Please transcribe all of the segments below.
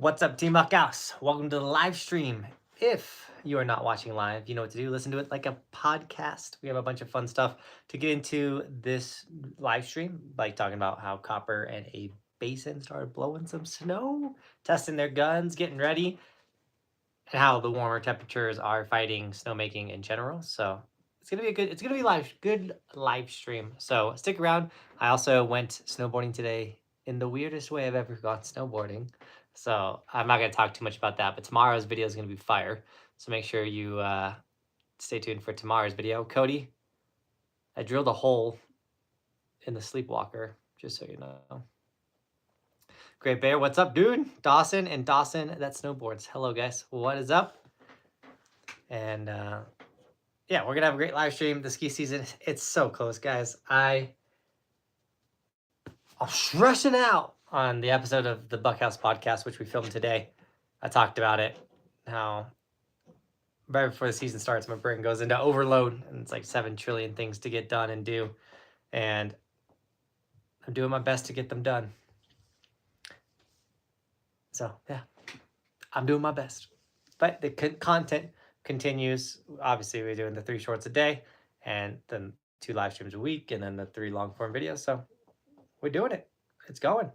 What's up, Team Buckhouse? Welcome to the live stream. If you are not watching live, you know what to do. Listen to it like a podcast. We have a bunch of fun stuff to get into this live stream, like talking about how Copper and a Basin started blowing some snow, testing their guns, getting ready, and how the warmer temperatures are fighting snowmaking in general. So it's gonna be a good live stream. So stick around. I also went snowboarding today in the weirdest way I've ever gone snowboarding. So I'm not gonna talk too much about that, but tomorrow's video is gonna be fire. So make sure you stay tuned for tomorrow's video. Cody, I drilled a hole in the sleepwalker, just so you know. Great Bear, what's up, dude? Dawson and Dawson that snowboards. Hello, guys. What is up? And yeah, we're gonna have a great live stream. The ski season, it's so close, guys. I'm stressing out on the episode of the Buckhouse podcast, which we filmed today. I talked about it, how right before the season starts, my brain goes into overload, and it's like 7 trillion things to get done and do, and I'm doing my best to get them done. So yeah, I'm doing my best. But the content continues. Obviously, we're doing the 3 shorts a day, and then 2 live streams a week, and then the 3 long form videos. So we're doing it. It's going.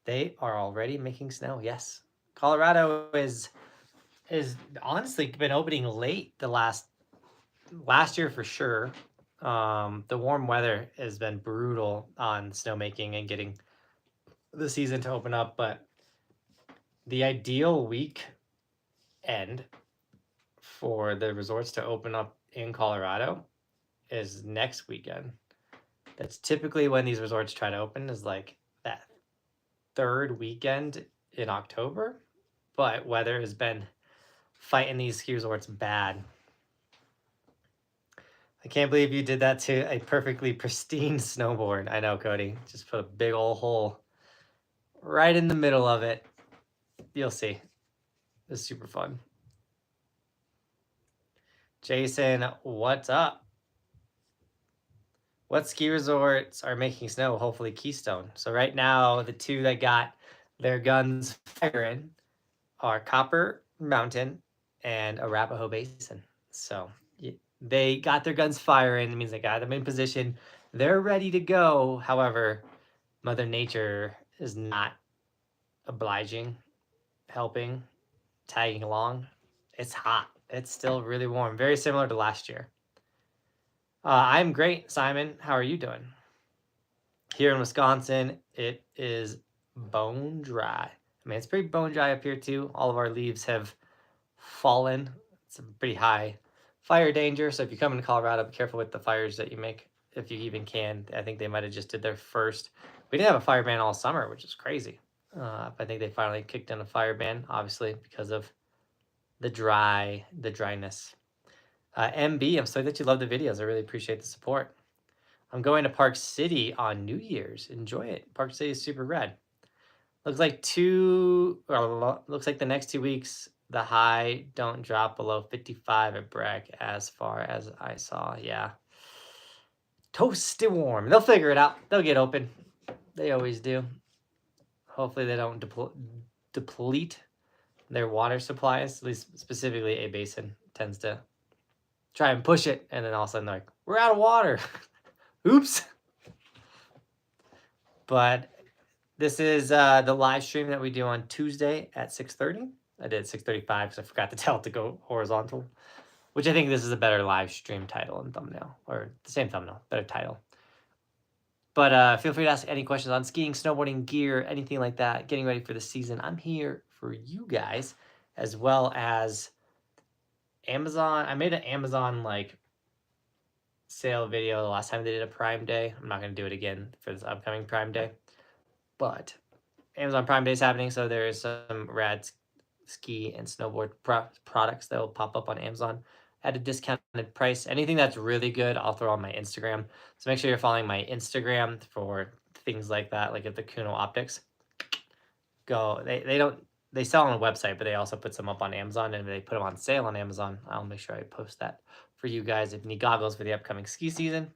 They are already making snow. Yes, Colorado is honestly been opening late the last year for sure. The warm weather has been brutal on snowmaking and getting the season to open up, but the ideal week end for the resorts to open up in Colorado is next weekend. That's typically when these resorts try to open, is like that 3rd weekend in October, but weather has been fighting these ski resorts bad. I can't believe you did that to a perfectly pristine snowboard. I know, Cody. Just put a big old hole right in the middle of it. You'll see. It's super fun. Jason, what's up? What ski resorts are making snow? Hopefully Keystone. So right now, the 2 that got their guns firing are Copper Mountain and Arapahoe Basin. So they got their guns firing. It means they got them in position. They're ready to go. However, Mother Nature is not obliging, helping, tagging along. It's hot. It's still really warm. Very similar to last year. I'm great, Simon. How are you doing? Here in Wisconsin, it is bone dry. I mean, it's pretty bone dry up here too. All of our leaves have fallen. It's a pretty high fire danger. So if you come into Colorado, be careful with the fires that you make, if you even can. I think they might have just did their first. We didn't have a fire ban all summer, which is crazy. I think they finally kicked in a fire ban, obviously, because of the dryness. MB, I'm so glad that you love the videos. I really appreciate the support. I'm going to Park City on New Year's. Enjoy it. Park City is super rad. Looks like the next 2 weeks, the high don't drop below 55 at Breck as far as I saw. Yeah. Toasty warm. They'll figure it out. They'll get open. They always do. Hopefully they don't deplete their water supplies. At least specifically a basin tends to try and push it, and then all of a sudden they're like, we're out of water. Oops. But this is the live stream that we do on Tuesday at 6:30. I did 6:35 because I forgot to tell it to go horizontal, which I think this is a better live stream title and thumbnail, or the same thumbnail, better title. But feel free to ask any questions on skiing, snowboarding, gear, anything like that, getting ready for the season. I'm here for you guys, as well as Amazon. I made an Amazon like sale video the last time they did a Prime Day. I'm not going to do it again for this upcoming Prime Day, but Amazon Prime Day is happening, so there is some rad ski and snowboard products that will pop up on Amazon at a discounted price. Anything that's really good, I'll throw on my Instagram. So make sure you're following my Instagram for things like that, like at the Kuno Optics. Go. They sell on a website, but they also put some up on Amazon, and if they put them on sale on Amazon, I'll make sure I post that for you guys if you need goggles for the upcoming ski season.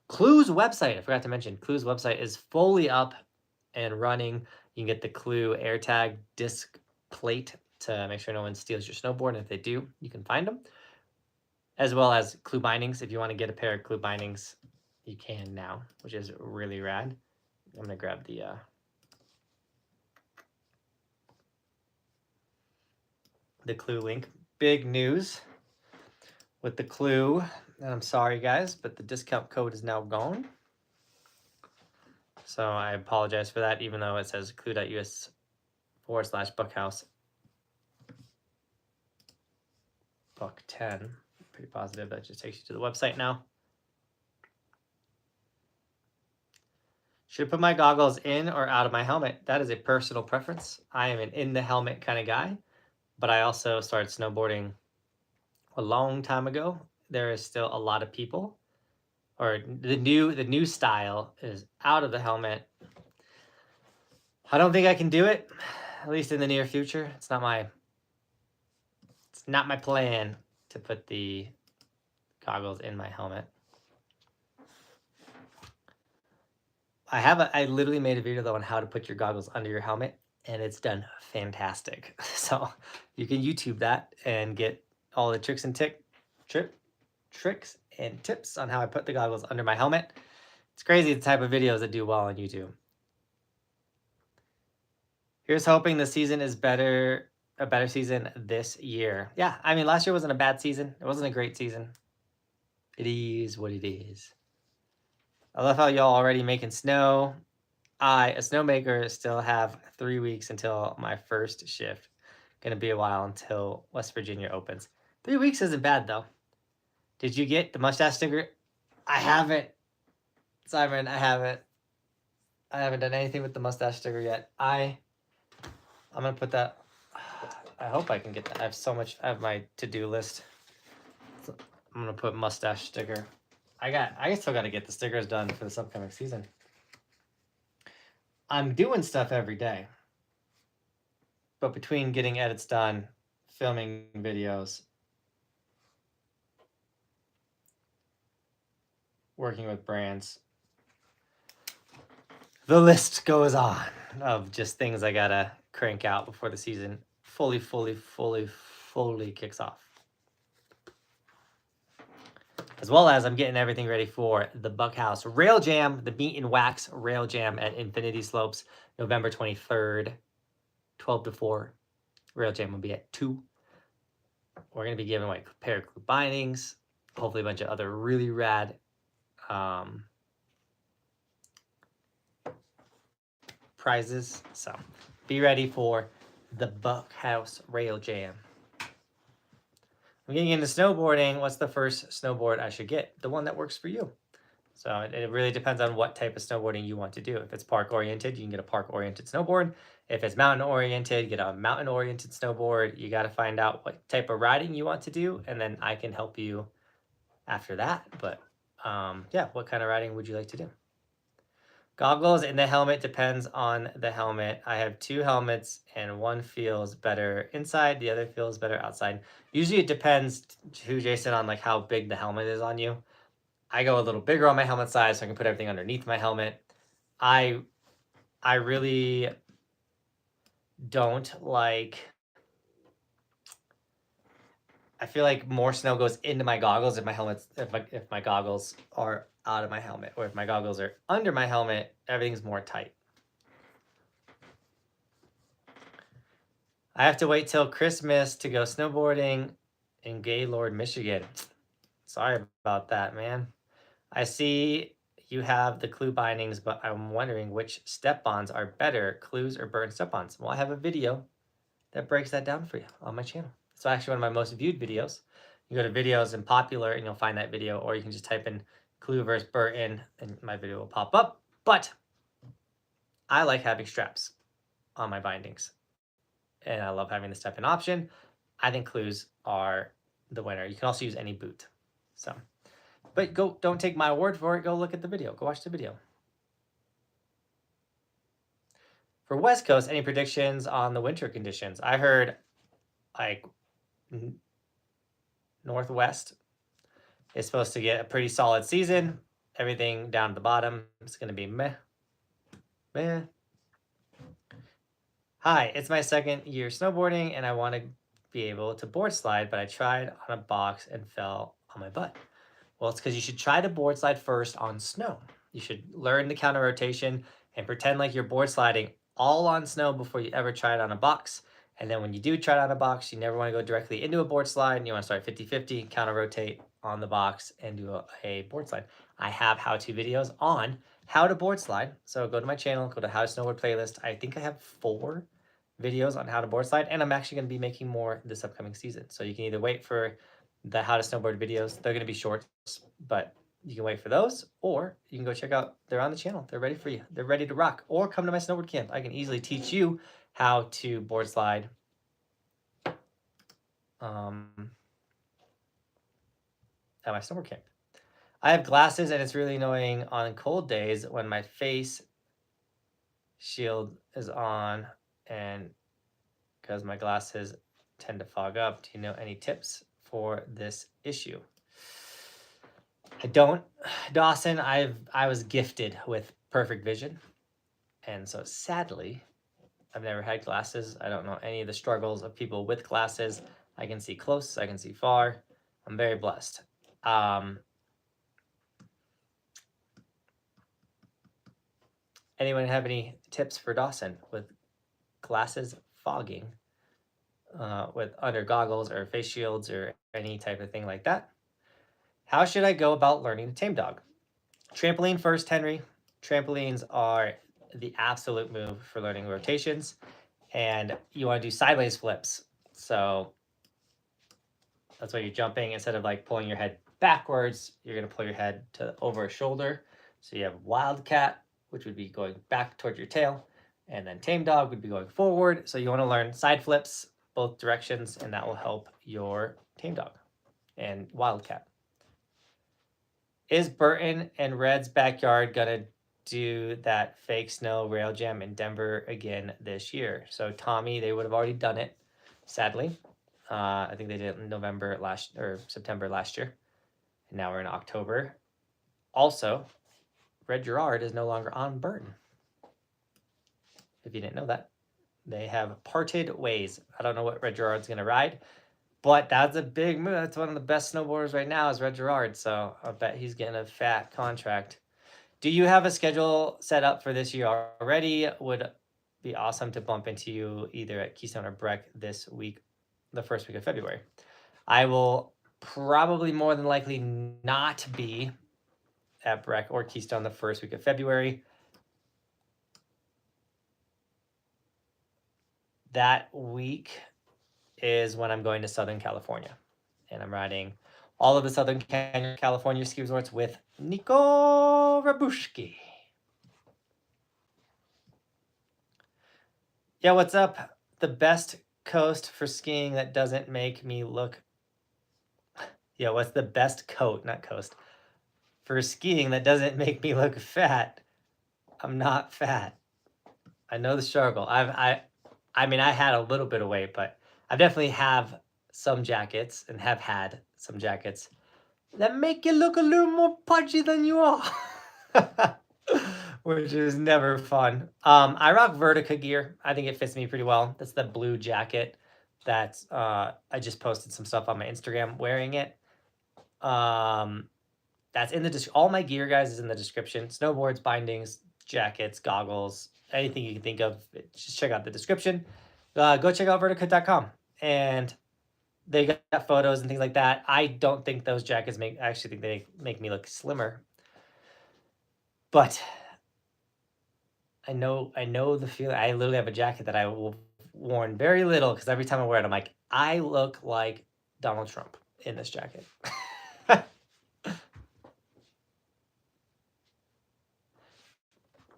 Clue's website, I forgot to mention, Clue's website is fully up. and running. You can get the Clue AirTag disc plate to make sure no one steals your snowboard. And if they do, you can find them. As well as Clue bindings. If you want to get a pair of Clue bindings, you can now, which is really rad. I'm going to grab the Clue link. Big news with the Clue. And I'm sorry, guys, but the discount code is now gone. So I apologize for that, even though it says clue.us/Buckhouse Buck10. Pretty positive that just takes you to the website now. Should I put my goggles in or out of my helmet? That is a personal preference. I am an in the helmet kind of guy, but I also started snowboarding a long time ago. There is still a lot of people, or the new style is out of the helmet. I don't think I can do it, at least in the near future. It's not my plan to put the goggles in my helmet. I literally made a video though on how to put your goggles under your helmet, and it's done fantastic. So you can YouTube that and get all the tricks and tricks and tips on how I put the goggles under my helmet. It's crazy the type of videos that do well on YouTube. Here's hoping the season is a better season this year. Yeah, I mean, last year wasn't a bad season. It wasn't a great season. It is what it is. I love how y'all already making snow. I, a snowmaker, still have 3 weeks until my first shift. Gonna be a while until West Virginia opens. 3 weeks isn't bad though. Did you get the mustache sticker? I haven't. Simon, I haven't. I haven't done anything with the mustache sticker yet. I'm gonna put that. I hope I can get that. I have so much. I have my to-do list. So I'm gonna put mustache sticker. I still gotta get the stickers done for this upcoming season. I'm doing stuff every day, but between getting edits done, filming videos, working with brands, the list goes on of just things I gotta crank out before the season fully kicks off. As well as I'm getting everything ready for the Buckhouse Rail Jam, the Meat and Wax Rail Jam at Infinity Slopes, November 23rd, 12 to 4. Rail Jam will be at 2. We're going to be giving away a pair of Clue bindings, hopefully a bunch of other really rad prizes. So be ready for the Buckhouse Rail Jam. I'm getting into snowboarding. What's the first snowboard I should get? The one that works for you. So it really depends on what type of snowboarding you want to do. If it's park-oriented, you can get a park-oriented snowboard. If it's mountain-oriented, get a mountain-oriented snowboard. You got to find out what type of riding you want to do, and then I can help you after that. But yeah, what kind of riding would you like to do? Goggles in the helmet depends on the helmet. I have 2 helmets, and one feels better inside, the other feels better outside. Usually it depends to Jason on like how big the helmet is on you. I go a little bigger on my helmet size so I can put everything underneath my helmet. I really don't like. I feel like more snow goes into my goggles if my helmet's if my goggles are out of my helmet, or if my goggles are under my helmet, everything's more tight. I have to wait till Christmas to go snowboarding in Gaylord, Michigan. Sorry about that, man. I see you have the Clue bindings, but I'm wondering which step-ons are better, Clues or Burton step-ons. Well, I have a video that breaks that down for you on my channel. It's actually one of my most viewed videos. You go to videos and popular and you'll find that video, or you can just type in Clue versus Burton and my video will pop up. But I like having straps on my bindings, and I love having the step-in option. I think Clues are the winner. You can also use any boot. So, but don't take my word for it. Go look at the video. Go watch the video. For West Coast, any predictions on the winter conditions? I heard like Northwest is supposed to get a pretty solid season. Everything down to the bottom is going to be meh. Hi, it's my second year snowboarding and I want to be able to board slide, but I tried on a box and fell on my butt. Well, it's because you should try to board slide first on snow. You should learn the counter rotation and pretend like you're board sliding all on snow before you ever try it on a box. And then when you do try it on a box, you never want to go directly into a board slide. And you want to start 50-50, counter rotate on the box and do a board slide. I have how-to videos on how to board slide. So go to my channel, go to How to Snowboard playlist. I think I have 4 videos on how to board slide, and I'm actually going to be making more this upcoming season. So you can either wait for the How to Snowboard videos. They're going to be short, but you can wait for those, or you can go check out, they're on the channel. They're ready for you. They're ready to rock. Or come to my snowboard camp. I can easily teach you how to board slide at my snowboard camp. I have glasses and it's really annoying on cold days when my face shield is on and because my glasses tend to fog up. Do you know any tips for this issue? I don't, Dawson. I was gifted with perfect vision, and so sadly, I've never had glasses. I don't know any of the struggles of people with glasses. I can see close, I can see far. I'm very blessed. Anyone have any tips for Dawson with glasses fogging, with under goggles or face shields or any type of thing like that? How should I go about learning to tame dog? Trampoline first, Henry. Trampolines are the absolute move for learning rotations, and you want to do sideways flips. So that's why you're jumping. Instead of like pulling your head backwards, you're going to pull your head to over a shoulder. So you have wildcat, which would be going back towards your tail, and then tame dog would be going forward. So you want to learn side flips both directions, and that will help your tame dog and wildcat. Is Burton and Red's backyard gonna do that fake snow rail jam in Denver again this year? So Tommy, they would have already done it, sadly. I think they did it in November or September last year, and now we're in October. Also, Red Gerard is no longer on Burton. If you didn't know that, they have parted ways. I don't know what Red Gerard's gonna ride, but that's a big move. That's one of the best snowboarders right now is Red Gerard. So I bet he's getting a fat contract. Do you have a schedule set up for this year already? Would be awesome to bump into you either at Keystone or Breck this week, the first week of February. I will probably more than likely not be at Breck or Keystone the first week of February. That week is when I'm going to Southern California, and I'm riding all of the Southern California ski resorts with Nico Rabushki. Yeah, what's up? The best coast for skiing that doesn't make me look... Yeah, what's the best coat, not coast, for skiing that doesn't make me look fat? I'm not fat. I know the struggle. I mean, I had a little bit of weight, but I definitely have some jackets and have had some jackets that make you look a little more pudgy than you are. Which is never fun. I rock Vertica gear. I think it fits me pretty well. That's the blue jacket that's I just posted some stuff on my Instagram wearing it. That's in the all my gear, guys, is in the description. Snowboards, bindings, jackets, goggles, anything you can think of. Just check out the description. Go check out vertica.com, and they got photos and things like that. I don't think those jackets I actually think they make me look slimmer, but I know the feeling. I literally have a jacket that I will worn very little because every time I wear it, I'm like, I look like Donald Trump in this jacket.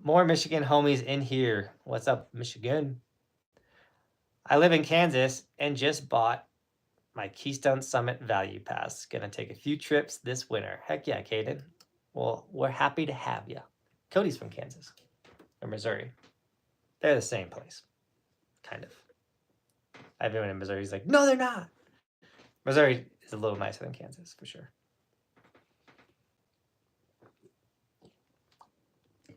More Michigan homies in here. What's up, Michigan? I live in Kansas and just bought my Keystone Summit Value Pass. Gonna take a few trips this winter. Heck yeah, Caden. Well, we're happy to have you. Cody's from Kansas or Missouri. They're the same place, kind of. Everyone in Missouri is like, no, they're not. Missouri is a little nicer than Kansas, for sure.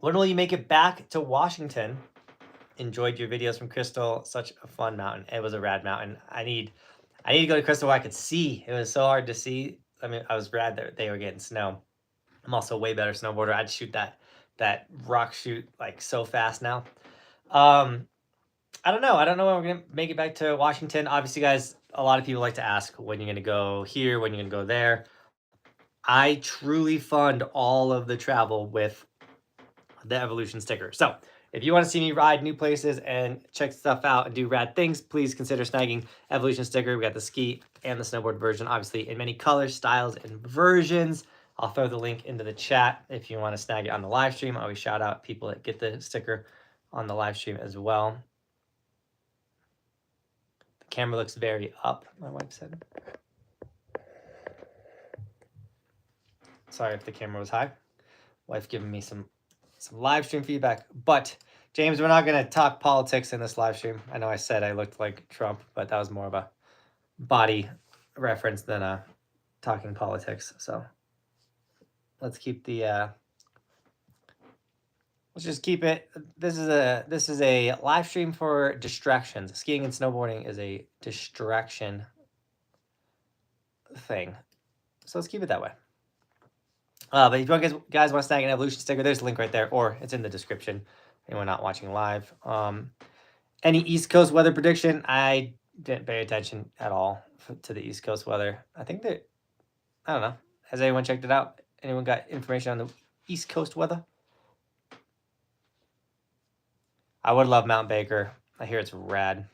When will you make it back to Washington? Enjoyed your videos from Crystal. Such a fun mountain. It was a rad mountain. I need to go to Crystal where I could see. It was so hard to see. I mean, I was rad that they were getting snow. I'm also a way better snowboarder. I'd shoot that rock shoot like so fast now. I don't know. I don't know when we're gonna make it back to Washington. Obviously, guys, a lot of people like to ask when you're gonna go here, when you're gonna go there. I truly fund all of the travel with the Evolution sticker. So if you want to see me ride new places and check stuff out and do rad things, please consider snagging Evolution sticker. We got the ski and the snowboard version, obviously in many colors, styles, and versions. I'll throw the link into the chat if you want to snag it on the live stream. I always shout out people that get the sticker on the live stream as well. The camera looks very up, my wife said. Sorry if the camera was high. Wife giving me some live stream feedback. But James, we're not going to talk politics in this live stream. I know I said I looked like Trump, but that was more of a body reference than talking politics. So let's keep the let's just keep it. This is a live stream for distractions. Skiing and snowboarding is a distraction thing. So let's keep it that way. But if you guys want to snag an Evolution sticker, there's a link right there, or it's in the description. Anyone not watching live. Any East Coast weather prediction? I didn't pay attention at all to the East Coast weather. I think that, I don't know. Has anyone checked it out? Anyone got information on the East Coast weather? I would love Mount Baker. I hear it's rad.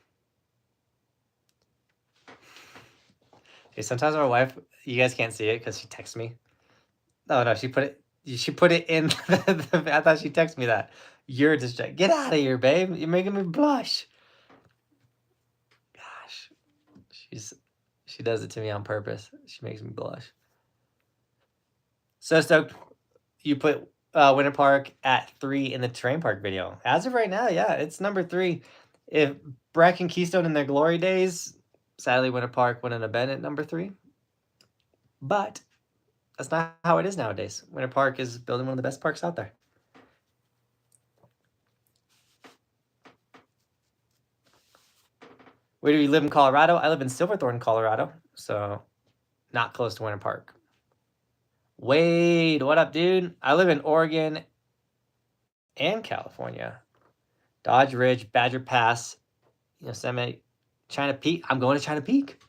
Hey, sometimes my wife, you guys can't see it because she texts me. No, she put it in I thought she texted me that. You're distracted. Get out of here, babe. You're making me blush. Gosh. She does it to me on purpose. She makes me blush. So stoked you put Winter Park at 3 in the terrain park video. As of right now, yeah, it's number 3. If Breck and Keystone in their glory days, sadly Winter Park wouldn't have been at number 3. But that's not how it is nowadays. Winter Park is building one of the best parks out there. Where do you live in Colorado? I live in Silverthorne, Colorado, so not close to Winter Park. Wade, what up, dude? I live in Oregon and California. Dodge Ridge, Badger Pass, Yosemite, China Peak. I'm going to China Peak.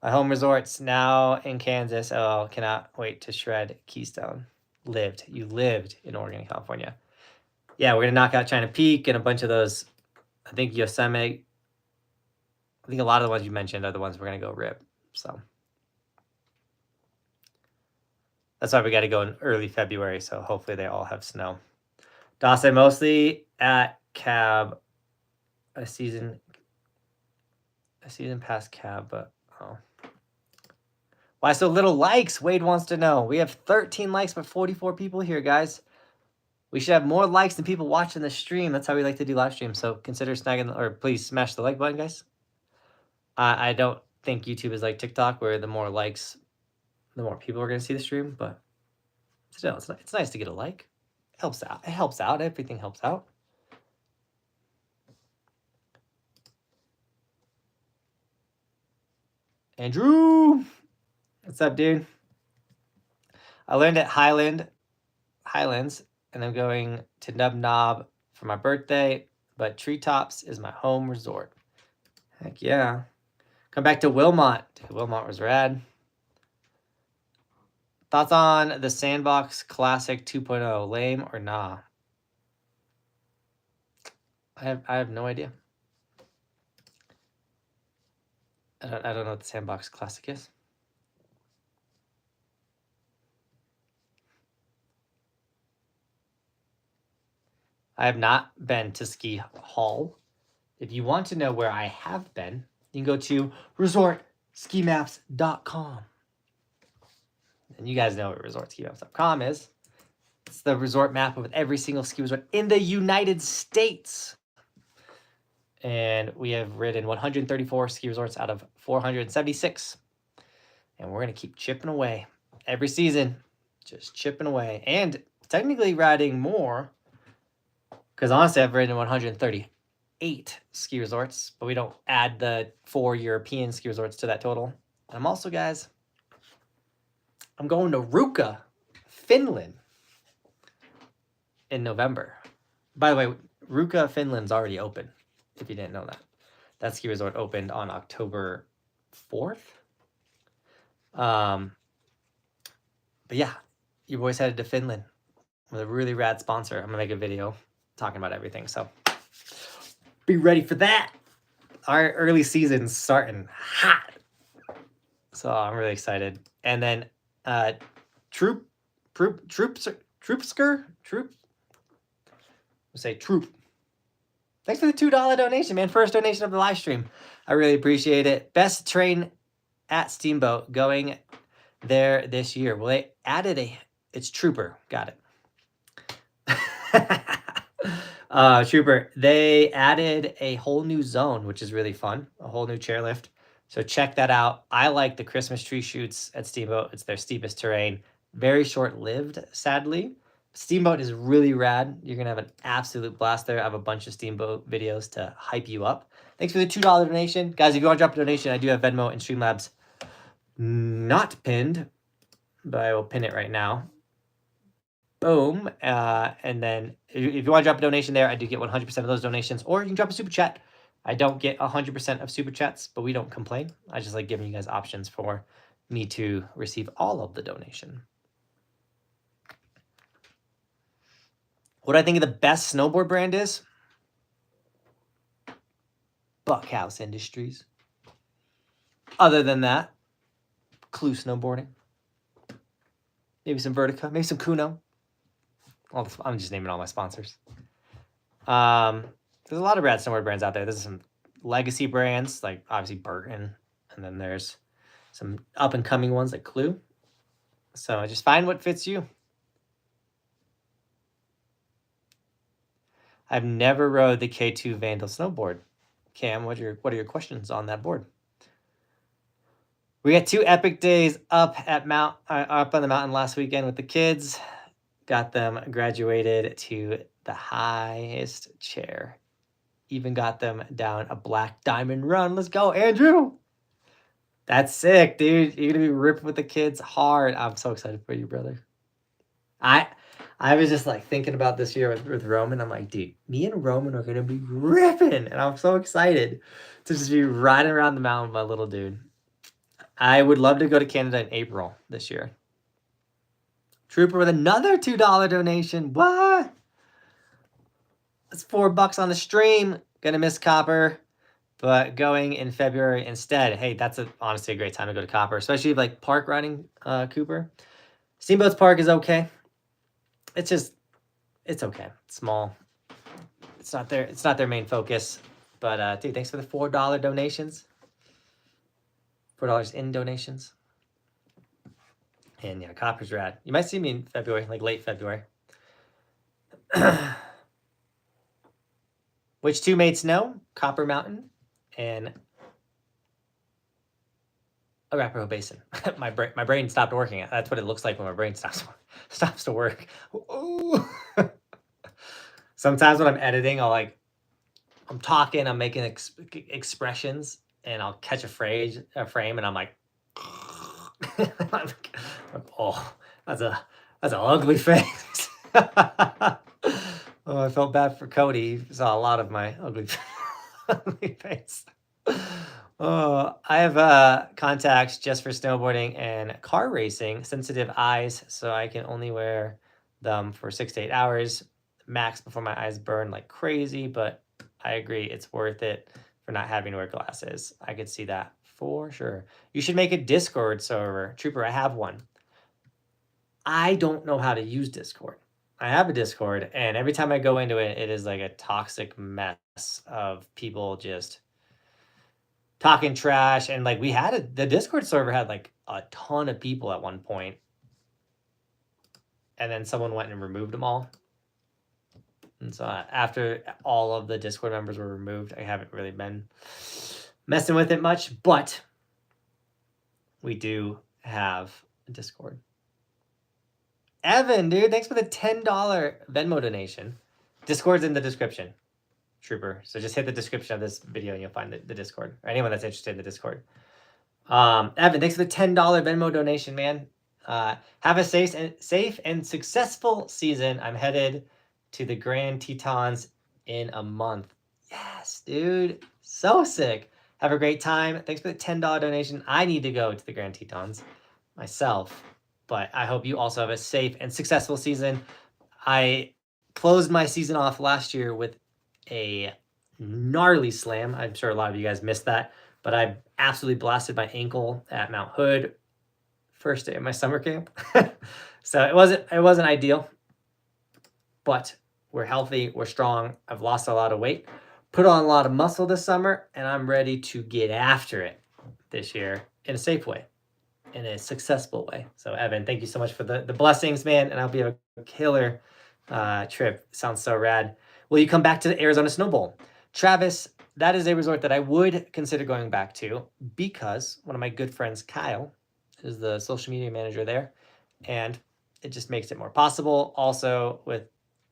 My home resort's now in Kansas. Oh, cannot wait to shred Keystone. You lived in Oregon and California. Yeah, we're going to knock out China Peak and a bunch of those. I think Yosemite. I think a lot of the ones you mentioned are the ones we're going to go rip. So that's why we got to go in early February. So hopefully they all have snow. Dawson, mostly at Cab. A season past Cab, but oh. Why so little likes? Wade wants to know. We have 13 likes, but 44 people here, guys. We should have more likes than people watching the stream. That's how we like to do live streams. So consider snagging, or please smash the like button, guys. I don't think YouTube is like TikTok, where the more likes, the more people are going to see the stream. But still, it's nice to get a like. It helps out. It helps out. Everything helps out. Andrew, what's up, dude? I learned at Highlands, and I'm going to Nub Knob for my birthday, but Treetops is my home resort. Heck yeah. Come back to Wilmot. Dude, Wilmot was rad. Thoughts on the Sandbox Classic 2.0, lame or nah? I have no idea. I don't know what the Sandbox Classic is. I have not been to Ski Hall. If you want to know where I have been, you can go to resortskimaps.com. And you guys know what resortskimaps.com is. It's the resort map of every single ski resort in the United States. And we have ridden 134 ski resorts out of 476. And we're going to keep chipping away every season. Just chipping away. And technically riding more. Because honestly, I've ridden 130 8 ski resorts, but we don't add the 4 European ski resorts to that total. I'm also, guys, I'm going to Ruka, Finland in November. By the way, Ruka, Finland's already open, if you didn't know that. That ski resort opened on October 4th. But yeah, your boys headed to Finland with a really rad sponsor. I'm gonna make a video talking about everything, so be ready for that. Our early season's starting hot, so I'm really excited. And then Troop. Thanks for the $2 donation, man. First donation of the live stream. I really appreciate it. Best train at Steamboat going there this year. Well, they added it's Trooper. Got it. Trooper, they added a whole new zone, which is really fun. A whole new chairlift. So check that out. I like the Christmas tree shoots at Steamboat. It's their steepest terrain. Very short-lived, sadly. Steamboat is really rad. You're going to have an absolute blast there. I have a bunch of Steamboat videos to hype you up. Thanks for the $2 donation. Guys, if you want to drop a donation, I do have Venmo and Streamlabs not pinned, but I will pin it right now. Boom. And then if you want to drop a donation there, I do get 100% of those donations, or you can drop a super chat. I don't get 100% of super chats, but we don't complain. I just like giving you guys options for me to receive all of the donation. What I think of the best snowboard brand is Buckhouse Industries. Other than that, Clue Snowboarding. Maybe some Vertica, maybe some Kuno. I'm just naming all my sponsors. There's a lot of rad snowboard brands out there. There's some legacy brands, like obviously Burton, and then there's some up-and-coming ones like Clue. So just find what fits you. I've never rode the K2 Vandal snowboard. Cam, what are your questions on that board? We got 2 epic days up on the mountain last weekend with the kids. Got them graduated to the highest chair. Even got them down a black diamond run. Let's go, Andrew. That's sick, dude. You're gonna be ripping with the kids hard. I'm so excited for you, brother. I was just like thinking about this year with Roman. I'm like, dude, me and Roman are gonna be ripping, and I'm so excited to just be riding around the mountain with my little dude. I would love to go to Canada in April this year. Trooper with another $2 donation. What? That's $4 on the stream. Gonna miss Copper, but going in February instead. Hey, that's honestly a great time to go to Copper, especially like park riding, Cooper. Steamboat's park is okay. It's okay. It's small. It's not their main focus. But dude, thanks for the $4 donations. $4 in donations. And yeah, Copper's rad. You might see me in February, like late February. Which 2 made snow? Copper Mountain and Arapahoe Basin. my brain stopped working. That's what it looks like when my brain stops to work. Sometimes when I'm editing, I'm talking, I'm making expressions, and I'll catch a frame, and I'm like, oh, that's an ugly face. Oh, I felt bad for Cody. He saw a lot of my ugly face. Oh, I have contacts just for snowboarding and car racing, sensitive eyes, so I can only wear them for 6 to 8 hours max before my eyes burn like crazy, but I agree it's worth it for not having to wear glasses. I could see that for sure. You should make a Discord server. Trooper, I have one. I don't know how to use Discord. I have a Discord, and every time I go into it, it is like a toxic mess of people just talking trash. And like the Discord server had like a ton of people at one point, and then someone went and removed them all. And so after all of the Discord members were removed, I haven't really been messing with it much, but we do have a Discord. Evan, dude, thanks for the $10 Venmo donation. Discord's in the description. Trooper. So just hit the description of this video and you'll find the Discord, or anyone that's interested in the Discord. Evan, thanks for the $10 Venmo donation, man. Have a safe and successful season. I'm headed to the Grand Tetons in a month. Yes, dude. So sick. Have a great time. Thanks for the $10 donation. I need to go to the Grand Tetons myself, but I hope you also have a safe and successful season. I closed my season off last year with a gnarly slam. I'm sure a lot of you guys missed that, but I absolutely blasted my ankle at Mount Hood first day of my summer camp. So it wasn't ideal, but we're healthy, we're strong. I've lost a lot of weight, put on a lot of muscle this summer, and I'm ready to get after it this year in a safe way, in a successful way. So Evan, thank you so much for the blessings, man, and I hope you have a killer trip. Sounds so rad. Will you come back to the Arizona Snow Bowl? Travis, that is a resort that I would consider going back to because one of my good friends, Kyle, is the social media manager there, and it just makes it more possible. Also with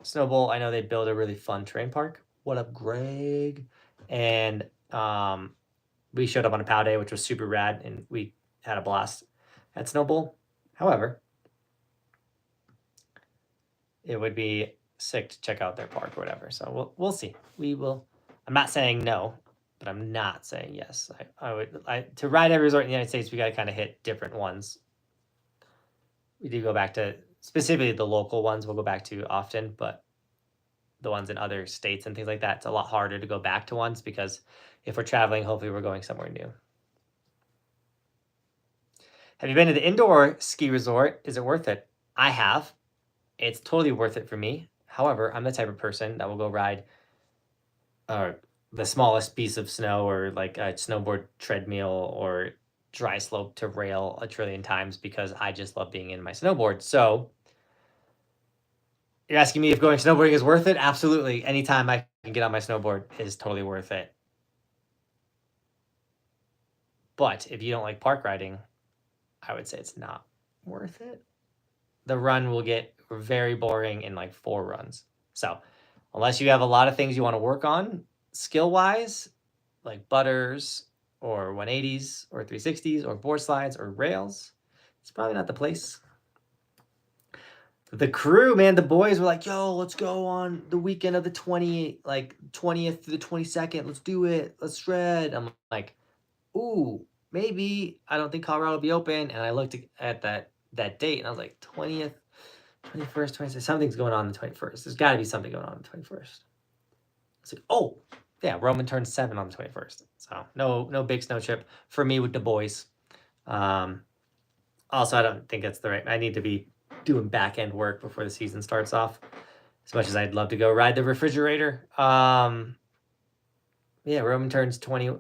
Snow Bowl, I know they build a really fun terrain park. What up, Greg? And we showed up on a POW day, which was super rad, and we had a blast at Snow Bowl. However, it would be sick to check out their park or whatever. So we'll see. We will. I'm not saying no, but I'm not saying yes. To ride every resort in the United States, we got to kind of hit different ones. We do go back to specifically the local ones. We'll go back to often, but the ones in other states and things like that, it's a lot harder to go back to ones because if we're traveling, hopefully we're going somewhere new. Have you been to the indoor ski resort? Is it worth it? I have. It's totally worth it for me. However, I'm the type of person that will go ride the smallest piece of snow or like a snowboard treadmill or dry slope to rail a trillion times because I just love being in my snowboard. So you're asking me if going snowboarding is worth it? Absolutely. Anytime I can get on my snowboard is totally worth it. But if you don't like park riding, I would say it's not worth it. The run will get very boring in like 4 runs. So unless you have a lot of things you want to work on skill-wise, like butters or 180s or 360s or board slides or rails, it's probably not the place. The crew, man, the boys were like, yo, let's go on the weekend of the 20th to the 22nd. Let's do it. Let's shred. I'm like, ooh, maybe. I don't think Colorado will be open. And I looked at that date and I was like, 20th, 21st, 22nd. Something's going on the 21st. There's got to be something going on the 21st. It's like, oh, yeah, Roman turns 7 on the 21st. So no big snow trip for me with the boys. Also, I don't think that's the right. I need to be doing back end work before the season starts off. As much as I'd love to go ride the refrigerator. Yeah, Roman turns 21.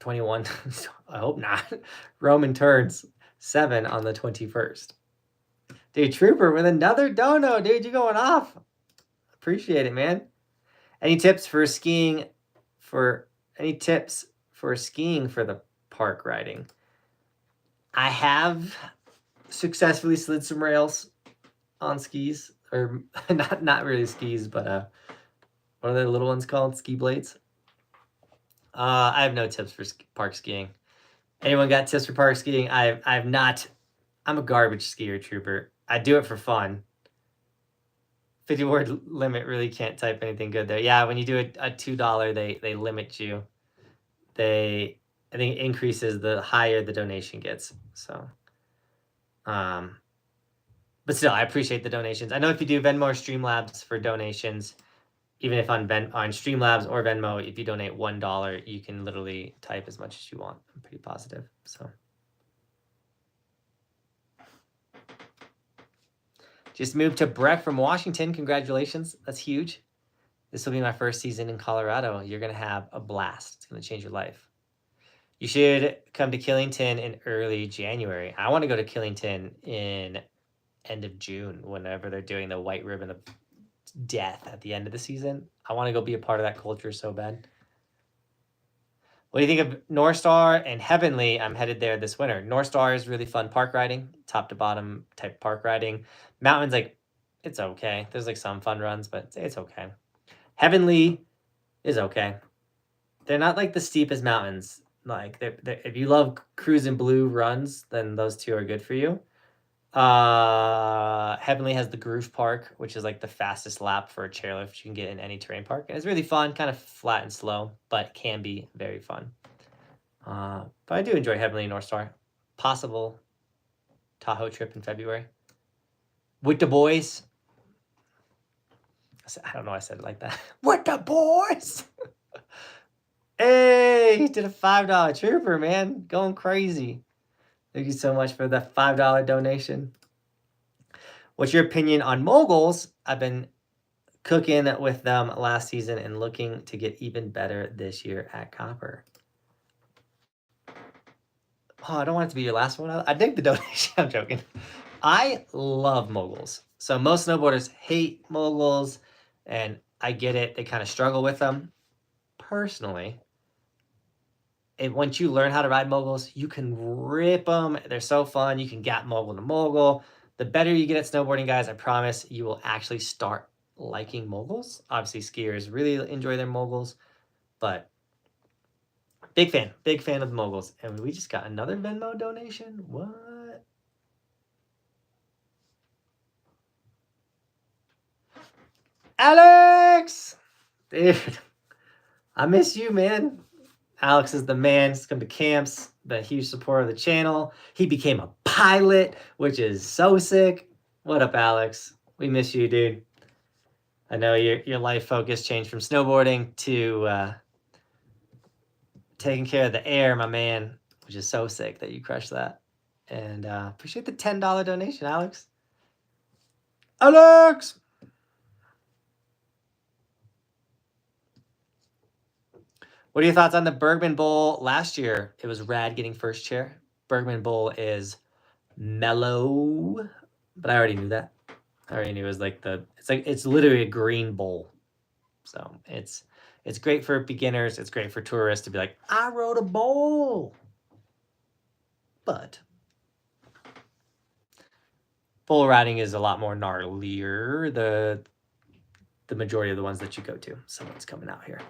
I hope not. Roman turns 7 on the 21st. Dude, Trooper with another dono. Dude, you going off. Appreciate it, man. Any tips for skiing for the park riding? I have successfully slid some rails on skis, or not really skis, but what are the little ones called? Ski blades. I have no tips for park skiing. Anyone got tips for park skiing? I've not. I'm a garbage skier, Trooper. I do it for fun. 50 word limit, really can't type anything good there. Yeah, when you do a $2, they limit you. I think it increases the higher the donation gets. So, but still, I appreciate the donations. I know if you do Venmo or Streamlabs for donations, even if on Streamlabs or Venmo, if you donate $1, you can literally type as much as you want. I'm pretty positive. So. Just moved to Breck from Washington. Congratulations. That's huge. This will be my first season in Colorado. You're going to have a blast. It's going to change your life. You should come to Killington in early January. I want to go to Killington in end of June, whenever they're doing the white ribbon of death at the end of the season. I want to go be a part of that culture so bad. What do you think of North Star and Heavenly? I'm headed there this winter. North Star is really fun park riding, top to bottom type park riding. Mountains, like, it's okay. There's like some fun runs, but it's okay. Heavenly, is okay. They're not like the steepest mountains. Like if you love cruising blue runs, then those two are good for you. Heavenly has the Groove Park, which is like the fastest lap for a chairlift you can get in any terrain park. And it's really fun, kind of flat and slow, but can be very fun. But I do enjoy Heavenly North Star. Possible Tahoe trip in February. With the boys. I don't know why I said it like that. With the boys! Hey, he did a $5 trooper, man. Going crazy. Thank you so much for the $5 donation. What's your opinion on Moguls? I've been cooking with them last season and looking to get even better this year at Copper. Oh, I don't want it to be your last one. I dig the donation. I'm joking. I love Moguls. So most snowboarders hate Moguls, and I get it. They kind of struggle with them. Personally, once you learn how to ride Moguls, you can rip them. They're so fun. You can gap Mogul to Mogul. The better you get at snowboarding, guys, I promise you will actually start liking Moguls. Obviously, skiers really enjoy their Moguls, but big fan of the Moguls. And we just got another Venmo donation. What? Alex! Dude, I miss you, man. Alex is the man. He's come to camps, been a huge supporter of the channel. He became a pilot, which is so sick. What up, Alex? We miss you, dude. I know your life focus changed from snowboarding to taking care of the air, my man, which is so sick that you crushed that. And appreciate the $10 donation, Alex. Alex! What are your thoughts on the Bergman Bowl last year? It was rad getting first chair. Bergman Bowl is mellow, but I already knew that. I already knew it was like it's literally a green bowl. So it's great for beginners. It's great for tourists to be like, I rode a bowl. But bowl riding is a lot more gnarlier. The majority of the ones that you go to. Someone's coming out here.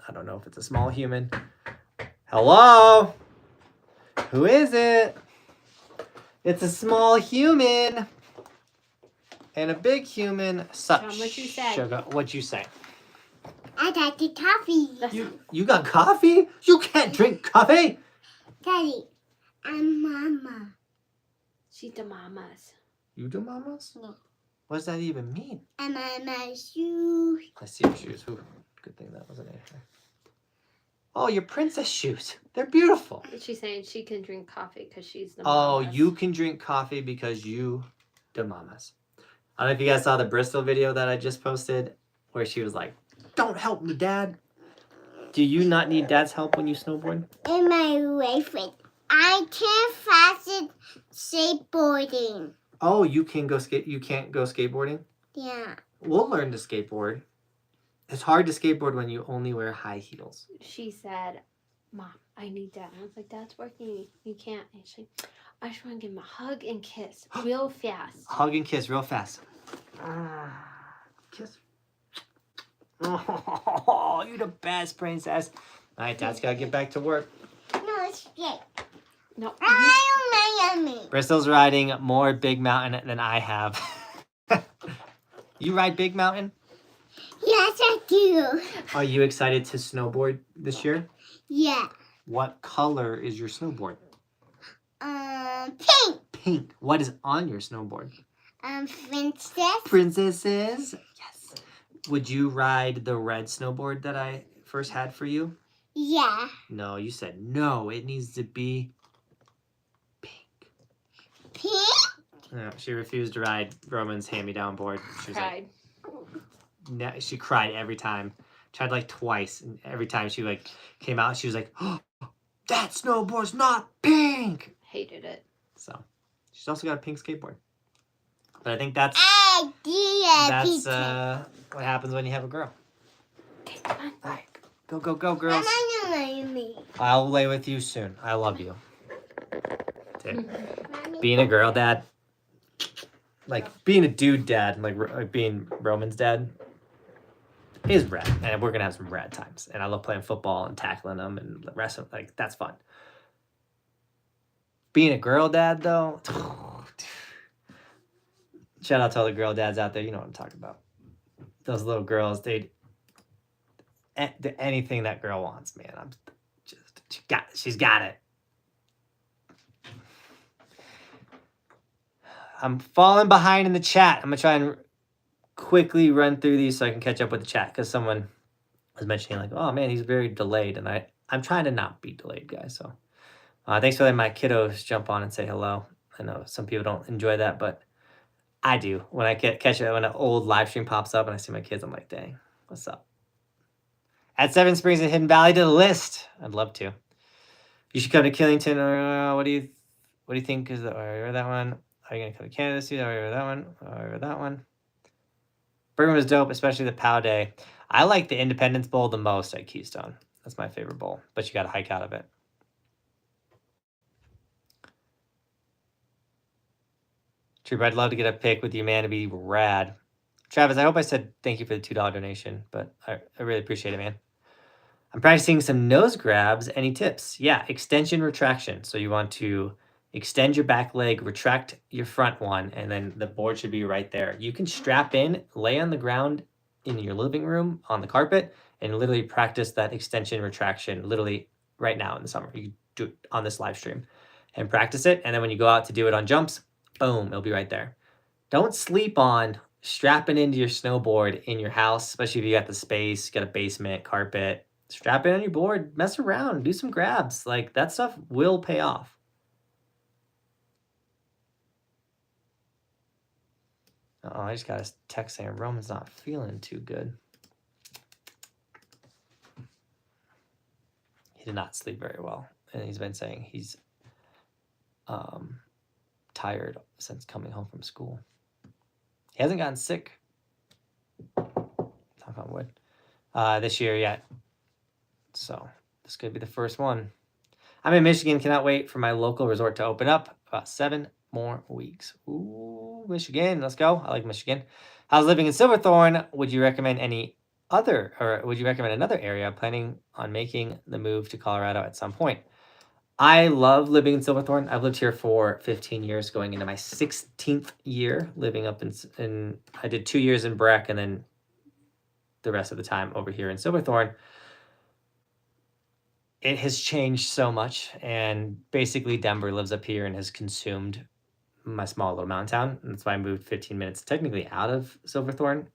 I don't know if it's a small human. Hello? Who is it? It's a small human. And a big human. Such what you say? Sugar. What'd you say? I got the coffee. You got coffee? You can't drink coffee. Daddy, I'm Mama. She's the mamas. You do mamas? No. What does that even mean? I'm on my shoes. I see your shoes. Ooh, good thing that wasn't anything. Oh, your princess shoes. They're beautiful. She's saying she can drink coffee because she's the mamas. mamas. You can drink coffee because you the mamas. I don't know if you guys saw the Bristol video that I just posted where she was like, don't help me, Dad. Do you not need Dad's help when you snowboard? In my life, I can't fasten skateboarding. Oh, you can go skate. You can't go skateboarding? Yeah. We'll learn to skateboard. It's hard to skateboard when you only wear high heels. She said, Mom, I need Dad. I was like, Dad's working. You can't. And she's like, I just want to give him a hug and kiss real fast. Hug and kiss real fast. Kiss. Oh, you're the best, princess. All right, Dad's got to get back to work. No, it's straight. No. Bristol's riding more Big Mountain than I have. You ride Big Mountain? Yes, I do. Are you excited to snowboard this year? Yeah. What color is your snowboard? Pink. Pink. What is on your snowboard? Princess. Princesses. Yes. Would you ride the red snowboard that I first had for you? Yeah. No, you said no. It needs to be pink. Pink? No, she refused to ride Roman's hand-me-down board. She was cried. No, she cried every time. Tried like twice, and every time she like came out, she was like, oh, "That snowboard's not pink." Hated it. So she's also got a pink skateboard. But I think that's what happens when you have a girl. Okay, come on. All right, go, girls. Me. I'll lay with you soon. I love you. Being a girl dad, like being a dude dad, like being Roman's dad, is rad, and we're gonna have some rad times. And I love playing football and tackling them and wrestling. Like, that's fun. Being a girl dad, though, shout out to all the girl dads out there. You know what I'm talking about. Those little girls, anything that girl wants, man. She's got it. I'm falling behind in the chat. I'm gonna try and quickly run through these so I can catch up with the chat, because someone was mentioning like, oh man, he's very delayed, and I'm trying to not be delayed, guys. So thanks for letting my kiddos jump on and say hello. I know some people don't enjoy that, but I do. When I catch it, when an old live stream pops up and I see my kids, I'm like, dang, what's up? Add Seven Springs and Hidden Valley to the list. I'd love to. You should come to Killington. Or what do you think is or that one? Are you gonna come to Canada this year? Or that one? Or that one? Bergman was dope, especially the POW day. I like the Independence Bowl the most at Keystone. That's my favorite bowl, but you got to hike out of it. Trooper, I'd love to get a pic with you, man. It'd be rad. Travis, I hope I said thank you for the $2 donation, but I really appreciate it, man. I'm practicing some nose grabs. Any tips? Yeah, extension retraction. So you want to extend your back leg, retract your front one, and then the board should be right there. You can strap in, lay on the ground in your living room on the carpet, and literally practice that extension retraction literally right now in the summer. You can do it on this live stream and practice it. And then when you go out to do it on jumps, boom, it'll be right there. Don't sleep on strapping into your snowboard in your house, especially if you got the space, got a basement, carpet. Strap it on your board, mess around, do some grabs. Like, that stuff will pay off. Oh, I just got a text saying Roman's not feeling too good. He did not sleep very well, and he's been saying he's tired since coming home from school. He hasn't gotten sick, knock on wood, this year yet. So this could be the first one. I'm in Michigan. Cannot wait for my local resort to open up. About 7 more weeks. Ooh, Michigan. Let's go. I like Michigan. How's living in Silverthorne? Would you recommend would you recommend another area? Planning on making the move to Colorado at some point. I love living in Silverthorne. I've lived here for 15 years, going into my 16th year living up in I did 2 years in Breck and then the rest of the time over here in Silverthorne. It has changed so much, and basically Denver lives up here and has consumed my small little mountain town. And that's why I moved 15 minutes technically out of Silverthorne.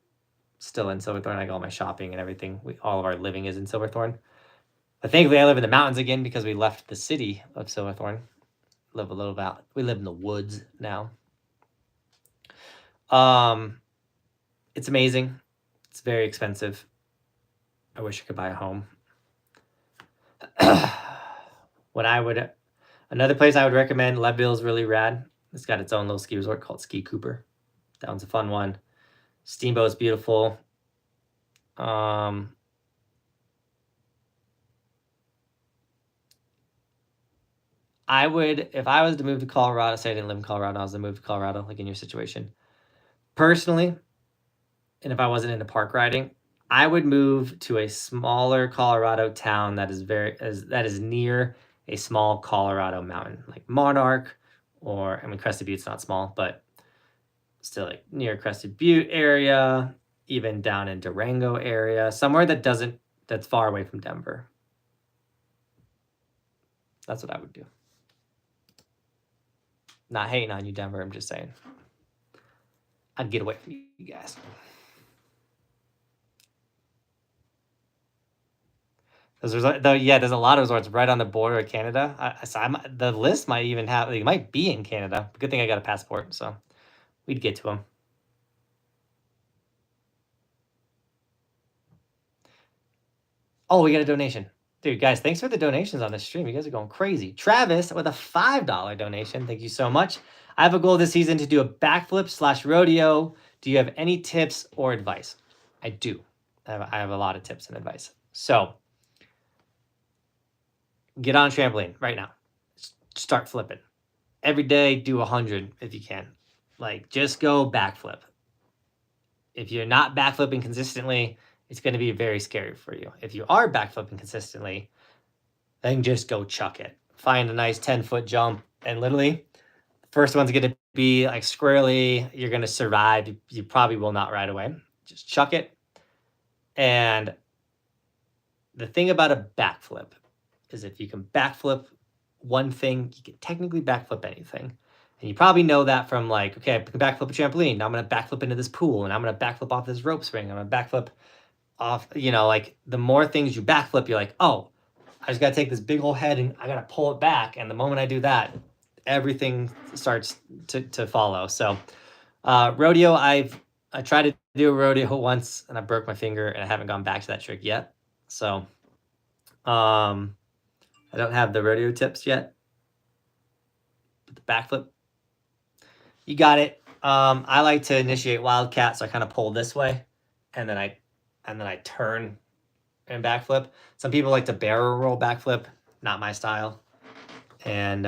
Still in Silverthorne. I got all my shopping and everything. All of our living is in Silverthorne. But thankfully I live in the mountains again because we left the city of Silverthorne. We live in the woods now. It's amazing. It's very expensive. I wish I could buy a home. Another place I would recommend, Leadville is really rad. It's got its own little ski resort called Ski Cooper. That one's a fun one. Steamboat's beautiful. If I was to move to Colorado, say I didn't live in Colorado, I was to move to Colorado, like in your situation, personally, and if I wasn't into park riding, I would move to a smaller Colorado town that is near a small Colorado mountain, like Monarch, or Crested Butte's not small, but still like near Crested Butte area, even down in Durango area, somewhere that's far away from Denver. That's what I would do. Not hating on you, Denver. I'm just saying I'd get away from you guys. There's a lot of resorts right on the border of Canada. The list might even have, it might be in Canada. Good thing I got a passport, so we'd get to them. Oh, we got a donation. Dude, guys, thanks for the donations on this stream. You guys are going crazy. Travis with a $5 donation. Thank you so much. I have a goal this season to do a backflip/rodeo. Do you have any tips or advice? I do. I have a lot of tips and advice. So get on a trampoline right now. Start flipping. Every day, do 100 if you can. Like, just go backflip. If you're not backflipping consistently, it's going to be very scary for you. If you are backflipping consistently, then just go chuck it. Find a nice 10-foot jump, and literally, the first one's going to be like squarely. You're going to survive. You probably will not right away. Just chuck it. And the thing about a backflip is if you can backflip one thing, you can technically backflip anything. And you probably know that from like, okay, I can backflip a trampoline. Now I'm going to backflip into this pool, and I'm going to backflip off this rope swing. I'm going to backflip off, like the more things you backflip, you're like, oh, I just got to take this big old head and I got to pull it back. And the moment I do that, everything starts to follow. So rodeo, I tried to do a rodeo once and I broke my finger and I haven't gone back to that trick yet. So I don't have the rodeo tips yet. But the backflip, you got it. I like to initiate wildcat, so I kind of pull this way and then I turn and backflip. Some people like to barrel roll backflip, not my style. And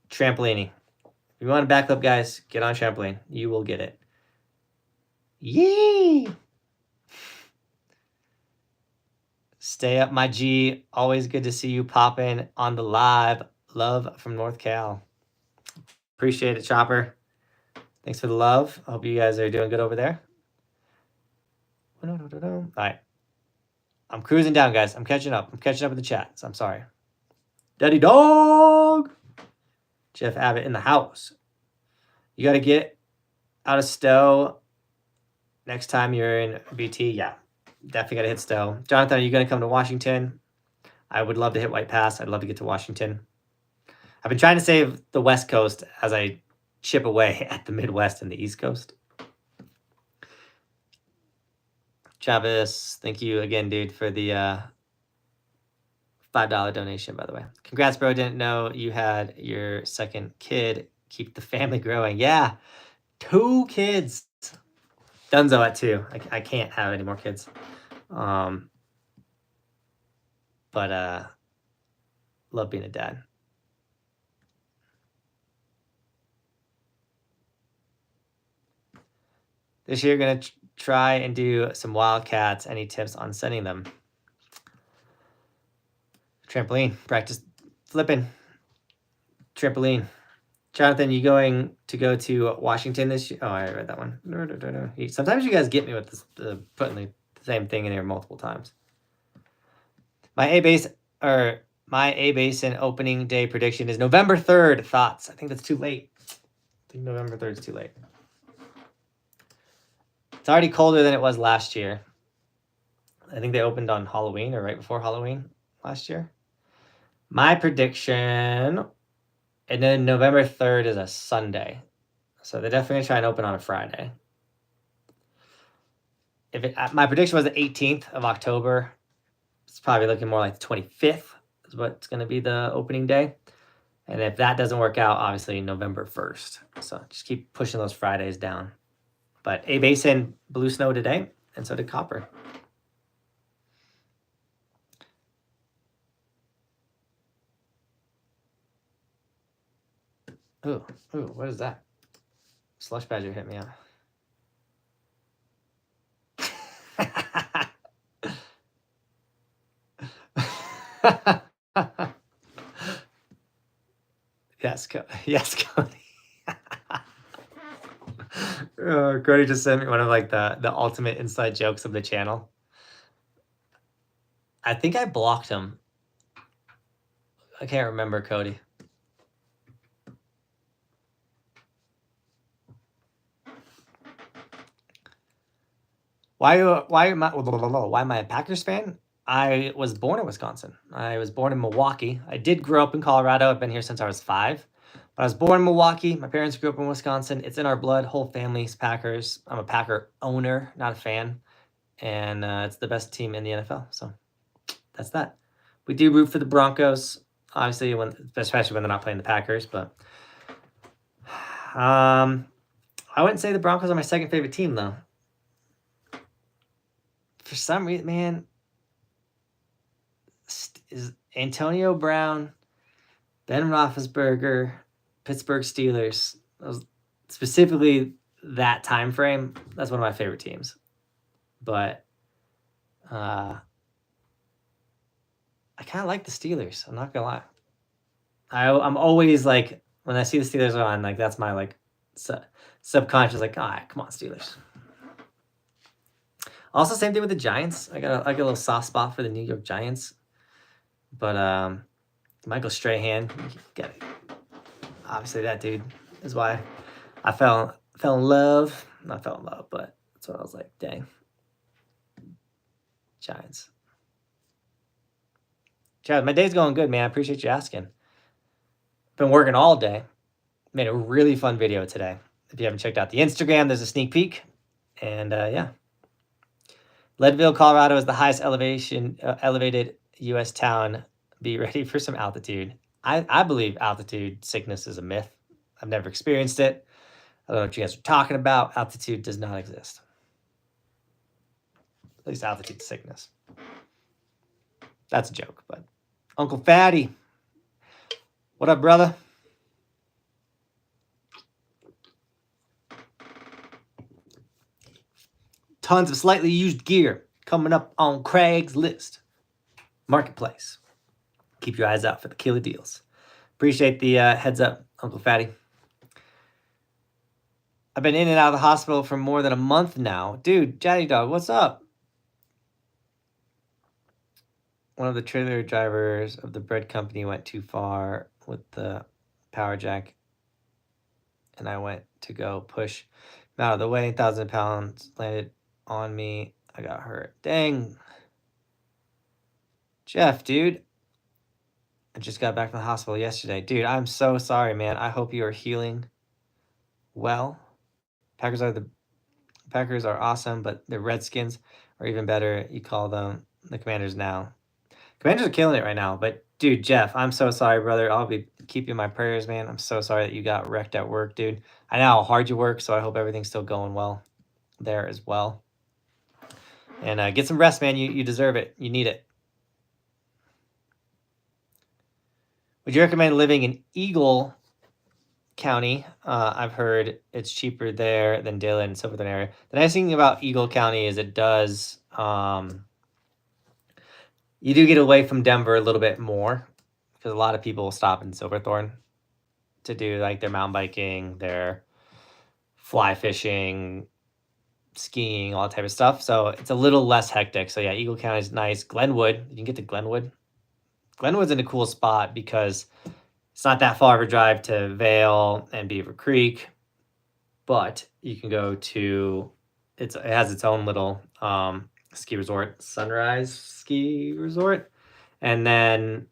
trampolining. If you want to backflip, guys, get on trampoline. You will get it. Yee! Stay up, my G. Always good to see you popping on the live. Love from North Cal. Appreciate it, Chopper. Thanks for the love. I hope you guys are doing good over there. All right. I'm cruising down, guys. I'm catching up. I'm catching up with the chat, so I'm sorry. Daddy dog! Jeff Abbott in the house. You got to get out of Stowe next time you're in BT. Yeah, definitely got to hit Stowe. Johnathan, are you going to come to Washington? I would love to hit White Pass. I'd love to get to Washington. I've been trying to save the West Coast as I chip away at the Midwest and the East Coast. Travis, thank you again, dude, for the $5 donation, by the way. Congrats, bro. Didn't know you had your second kid. Keep the family growing. Yeah, 2 kids. Dunzo at 2. I can't have any more kids. But love being a dad. This year, going to try and do some wildcats. Any tips on sending them? Trampoline. Practice flipping. Trampoline. Johnathan, you going to go to Washington this year? Oh, I read that one. No. Sometimes you guys get me with this, putting the same thing in here multiple times. My A Basin opening day prediction is November 3rd. Thoughts? I think that's too late. I think November 3rd is too late. It's already colder than it was last year. I think they opened on Halloween or right before Halloween last year. My prediction, and then November 3rd is a Sunday. So they're definitely going to try and open on a Friday. My prediction was the 18th of October. It's probably looking more like the 25th is what's going to be the opening day. And if that doesn't work out, obviously November 1st. So just keep pushing those Fridays down. But A Basin blew snow today, and so did Copper. Ooh, what is that? Slush Badger hit me out. Yes, Cody. Cody just sent me one of like the ultimate inside jokes of the channel. I think I blocked him. I can't remember, Cody. Why am I a Packers fan? I was born in Wisconsin. I was born in Milwaukee. I did grow up in Colorado. I've been here since I was 5. But I was born in Milwaukee. My parents grew up in Wisconsin. It's in our blood. Whole family's Packers. I'm a Packer owner, not a fan. And it's the best team in the NFL. So that's that. We do root for the Broncos, obviously, especially when they're not playing the Packers. But I wouldn't say the Broncos are my second favorite team, though. For some reason, man, is Antonio Brown, Ben Roethlisberger, Pittsburgh Steelers, specifically that time frame, that's one of my favorite teams. but I kind of like the Steelers. I'm not gonna lie. I'm always like, when I see the Steelers on, like that's my like subconscious, like, all right, come on, Steelers. Also, same thing with the Giants. I got a little soft spot for the New York Giants, but Michael Strahan, obviously that dude is why I fell in love. Not fell in love, but that's what I was like, dang. Giants. Chad, my day's going good, man. I appreciate you asking. Been working all day. Made a really fun video today. If you haven't checked out the Instagram, there's a sneak peek. And yeah. Leadville, Colorado is the highest elevated U.S. town. Be ready for some altitude. I believe altitude sickness is a myth. I've never experienced it. I don't know what you guys are talking about. Altitude does not exist. At least altitude sickness. That's a joke, but Uncle Fatty. What up, brother? Tons of slightly used gear coming up on Craigslist Marketplace. Keep your eyes out for the killer deals. Appreciate the heads up, Uncle Fatty. I've been in and out of the hospital for more than a month now. Dude, Jatty Dog, what's up? One of the trailer drivers of the bread company went too far with the power jack, and I went to go push him out of the way. 1,000 pounds landed on me. I got hurt. Dang. Jeff, dude. I just got back from the hospital yesterday. Dude, I'm so sorry, man. I hope you are healing well. Packers are awesome, but the Redskins are even better. You call them the Commanders now. Commanders are killing it right now, but dude, Jeff, I'm so sorry, brother. I'll be keeping my prayers, man. I'm so sorry that you got wrecked at work, dude. I know how hard you work, so I hope everything's still going well there as well. And get some rest, man. You deserve it. You need it. Would you recommend living in Eagle County? I've heard it's cheaper there than Dillon and Silverthorne area. The nice thing about Eagle County is it does, you do get away from Denver a little bit more, because a lot of people will stop in Silverthorne to do like their mountain biking, their fly fishing, skiing, all that type of stuff. So it's a little less hectic. So yeah, Eagle County is nice. Glenwood, you can get to Glenwood. Glenwood's in a cool spot because it's not that far of a drive to Vail and Beaver Creek, but you can go to, it has its own little ski resort, Sunrise Ski Resort. And then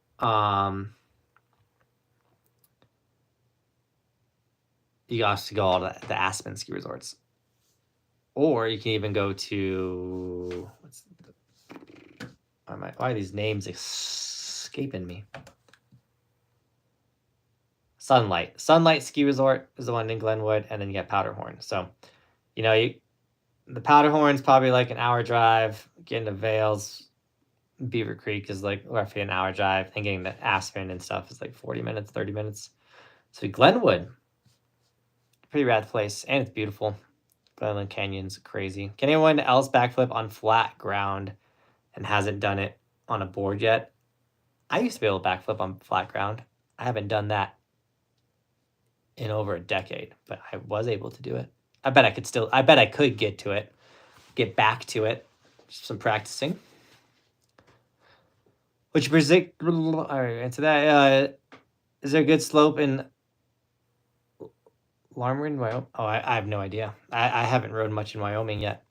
you also go all to the Aspen ski resorts. Or you can even go to, why are these names escaping me? Sunlight Ski Resort is the one in Glenwood, and then you get Powderhorn. So, you know, the Powderhorn's probably like an hour drive. Getting to Vail's, Beaver Creek is like roughly an hour drive, and getting to Aspen and stuff is like 40 minutes, 30 minutes. So Glenwood, pretty rad place, and it's beautiful. Glenwood Canyon's crazy. Can anyone else backflip on flat ground and hasn't done it on a board yet? I used to be able to backflip on flat ground. I haven't done that in over a decade, but I was able to do it. I bet I could get back to it. Just some practicing. Would you predict, all right, answer that. Is there a good slope in Larmerin, Wyoming? Oh, I have no idea. I haven't rode much in Wyoming yet.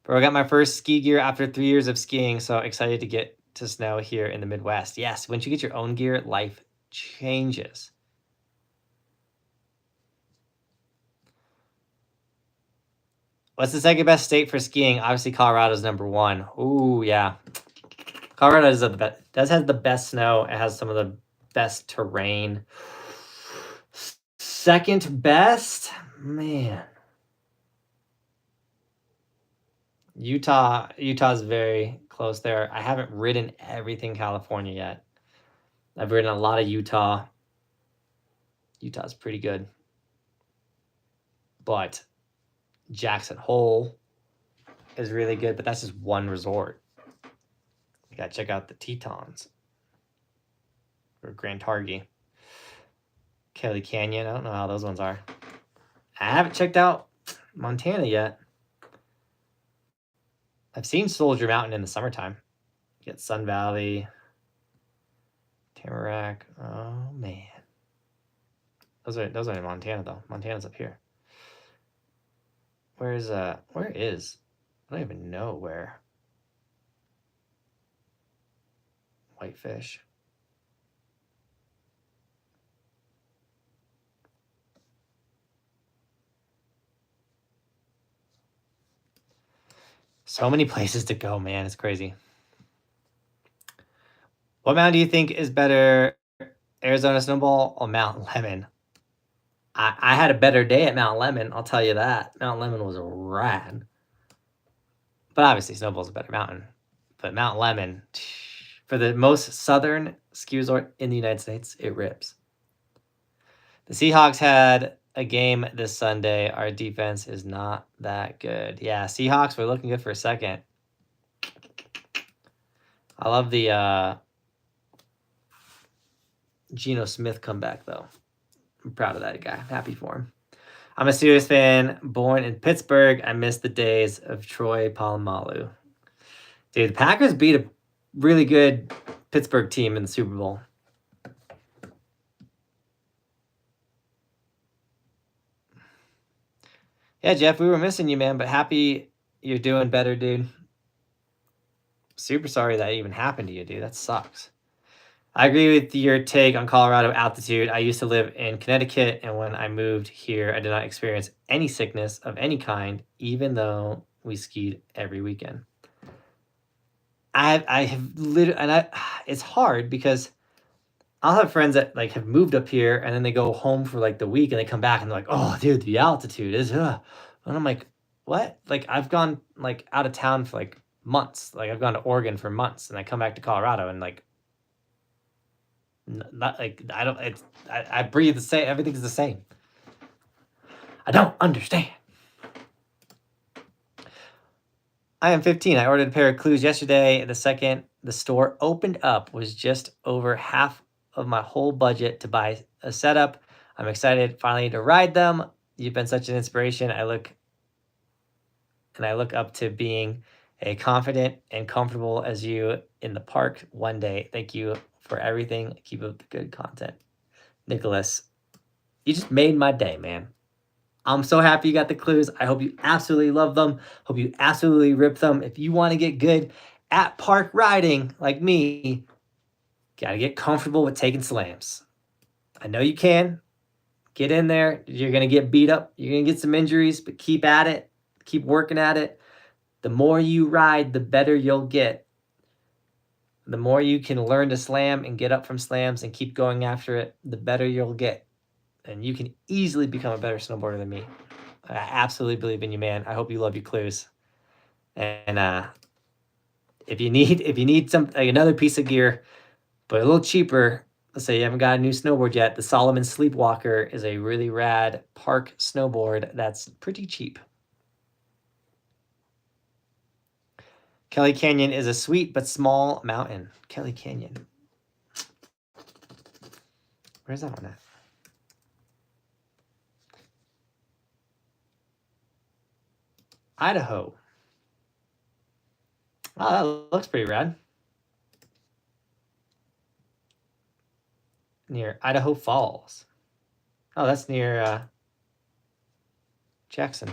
Bro, I got my first ski gear after 3 years of skiing, so excited to get to snow here in the Midwest. Yes, once you get your own gear, life changes. What's the second best state for skiing? Obviously, Colorado's number one. Ooh, yeah. Colorado does have the best snow. It has some of the best terrain. Second best? Man. Utah's very close there. I haven't ridden everything California yet. I've ridden a lot of Utah. Utah's pretty good. But Jackson Hole is really good, but that's just one resort. You gotta check out the Tetons or Grand Targhee. Kelly Canyon, I don't know how those ones are. I haven't checked out Montana yet. I've seen Soldier Mountain in the summertime. Get Sun Valley, Tamarack. Oh man, those are in Montana though. Montana's up here. Where is? I don't even know where. Whitefish. So many places to go, man. It's crazy. What mountain do you think is better, Arizona Snowball or Mount Lemon? I had a better day at Mount Lemon, I'll tell you that. Mount Lemon was rad. But obviously, Snowball's a better mountain. But Mount Lemon, for the most southern ski resort in the United States, it rips. The Seahawks had a game this Sunday. Our defense is not that good. Yeah, Seahawks were looking good for a second. I love the Geno Smith comeback, though. I'm proud of that guy. I'm happy for him. I'm a Steelers fan, born in Pittsburgh. I miss the days of Troy Polamalu. Dude, the Packers beat a really good Pittsburgh team in the Super Bowl. Yeah, Jeff, we were missing you, man, but happy you're doing better, dude. Super sorry that even happened to you, dude. That sucks. I agree with your take on Colorado altitude. I used to live in Connecticut, and when I moved here, I did not experience any sickness of any kind, even though we skied every weekend. I have literally, and it's hard because I'll have friends that like have moved up here and then they go home for like the week and they come back and they're like, oh, dude, the altitude is, and I'm like, what? Like I've gone like out of town for like months. Like I've gone to Oregon for months and I come back to Colorado and like, not like I don't. I breathe the same. Everything's the same. I don't understand. I am 15. I ordered a pair of clues yesterday. The second the store opened up was just over half of my whole budget to buy a setup. I'm excited finally to ride them. You've been such an inspiration. I look up to being a confident and comfortable as you in the park one day. Thank you for everything. Keep up the good content. Nicholas, you just made my day, man. I'm so happy you got the clues. I hope you absolutely love them. Hope you absolutely rip them. If you want to get good at park riding like me, got to get comfortable with taking slams. I know you can. Get in there. You're going to get beat up. You're going to get some injuries, but keep at it. Keep working at it. The more you ride, the better you'll get. The more you can learn to slam and get up from slams and keep going after it, the better you'll get. And you can easily become a better snowboarder than me. I absolutely believe in you, man. I hope you love your clues. And if you need some like another piece of gear, but a little cheaper, let's say you haven't got a new snowboard yet, the Solomon Sleepwalker is a really rad park snowboard that's pretty cheap. Kelly Canyon is a sweet but small mountain. Kelly Canyon. Where's that one at? Idaho. Oh, that looks pretty rad. Near Idaho Falls. Oh, that's near Jackson.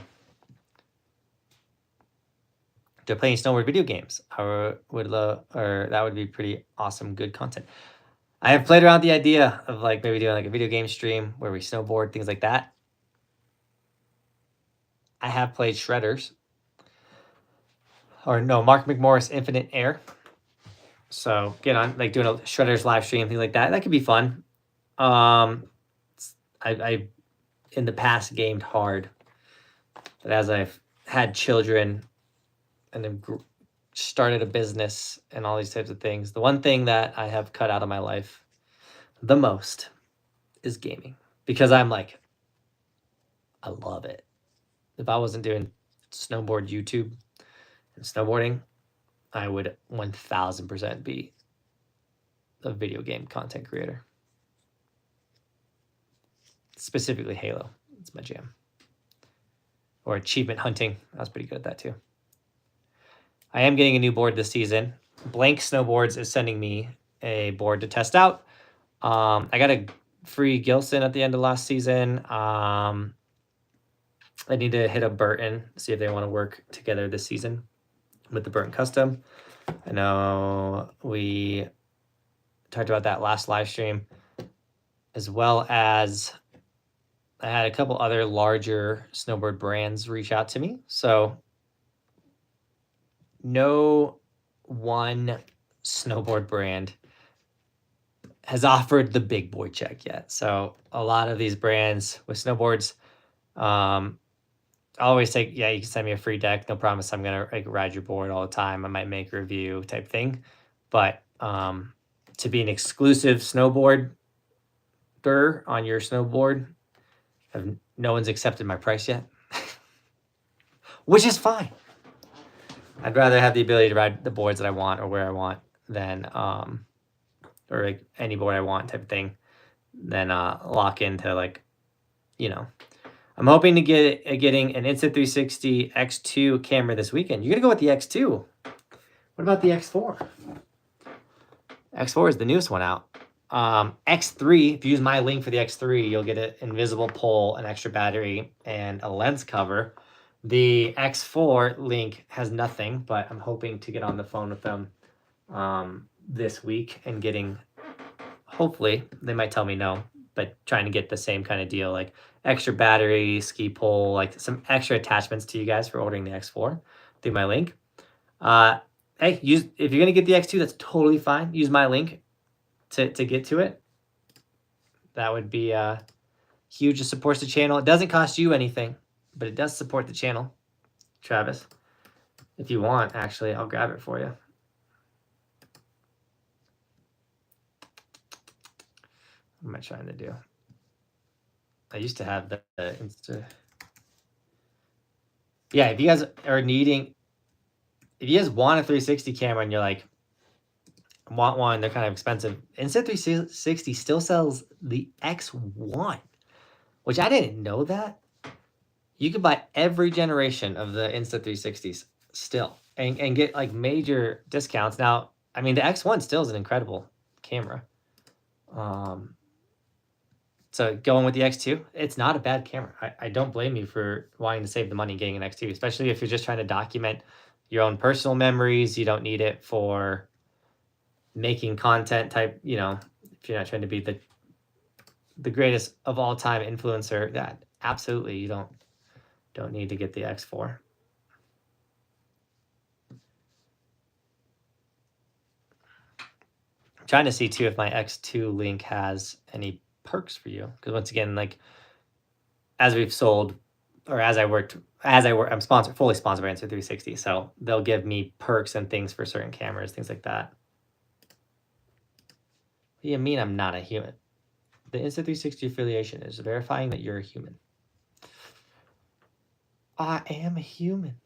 They're playing snowboard video games. I would love, or that would be pretty awesome, good content. I have played around the idea of like maybe doing like a video game stream where we snowboard, things like that. I have played Shredders. Or no, Mark McMorris Infinite Air. So get on like doing a Shredders live stream, things like that. That could be fun. I in the past gamed hard, but as I've had children and then started a business and all these types of things, the one thing that I have cut out of my life the most is gaming, because I'm like, I love it. if I wasn't doing snowboard YouTube and snowboarding, I would 1000% be a video game content creator. Specifically Halo. It's my jam. Or achievement hunting. I was pretty good at that too. I am getting a new board this season. Blank Snowboards is sending me a board to test out. I got a free Gilson at the end of last season. I need to hit up Burton, see if they want to work together this season with the Burton Custom. I know we talked about that last live stream, as well as I had a couple other larger snowboard brands reach out to me. So no one snowboard brand has offered the big boy check yet. So a lot of these brands with snowboards, I always say, yeah, you can send me a free deck. No promise I'm gonna like ride your board all the time. I might make a review type thing, but to be an exclusive snowboarder on your snowboard, no one's accepted my price yet, which is fine. I'd rather have the ability to ride the boards that I want or where I want than or like any board I want type of thing, than lock into like, you know. I'm hoping to getting an Insta360 X2 camera this weekend. You're gonna go with the X2. What about the X4? X4 is the newest one out. X3, if you use my link for the X3, you'll get an invisible pole, an extra battery, and a lens cover. The X4 link has nothing, but I'm hoping to get on the phone with them this week and getting, hopefully, they might tell me no, but trying to get the same kind of deal, like extra battery, ski pole, like some extra attachments to you guys for ordering the X4 through my link. Hey, if you're gonna get the X2, that's totally fine. Use my link to get to it. That would be huge. It supports the channel. It doesn't cost you anything, but it does support the channel. Travis, if you want, actually, I'll grab it for you. What am I trying to do? I used to have the Insta. Yeah, if you guys are needing, if you guys want a 360 camera and you're like, want one, they're kind of expensive. Insta360 still sells the X1, which I didn't know that. You can buy every generation of the Insta360s still and get like major discounts. Now, I mean, the X1 still is an incredible camera. So going with the X2, it's not a bad camera. I don't blame you for wanting to save the money getting an X2, especially if you're just trying to document your own personal memories. You don't need it for making content type, you know, if you're not trying to be the greatest of all time influencer, that absolutely you don't need to get the X4. I'm trying to see too if my X2 link has any perks for you, because once again, like as we've sold or as I work, I'm fully sponsored by Insta360, so they'll give me perks and things for certain cameras, things like that. What do you mean I'm not a human? The Insta360 affiliation is verifying that you're a human. I am a human.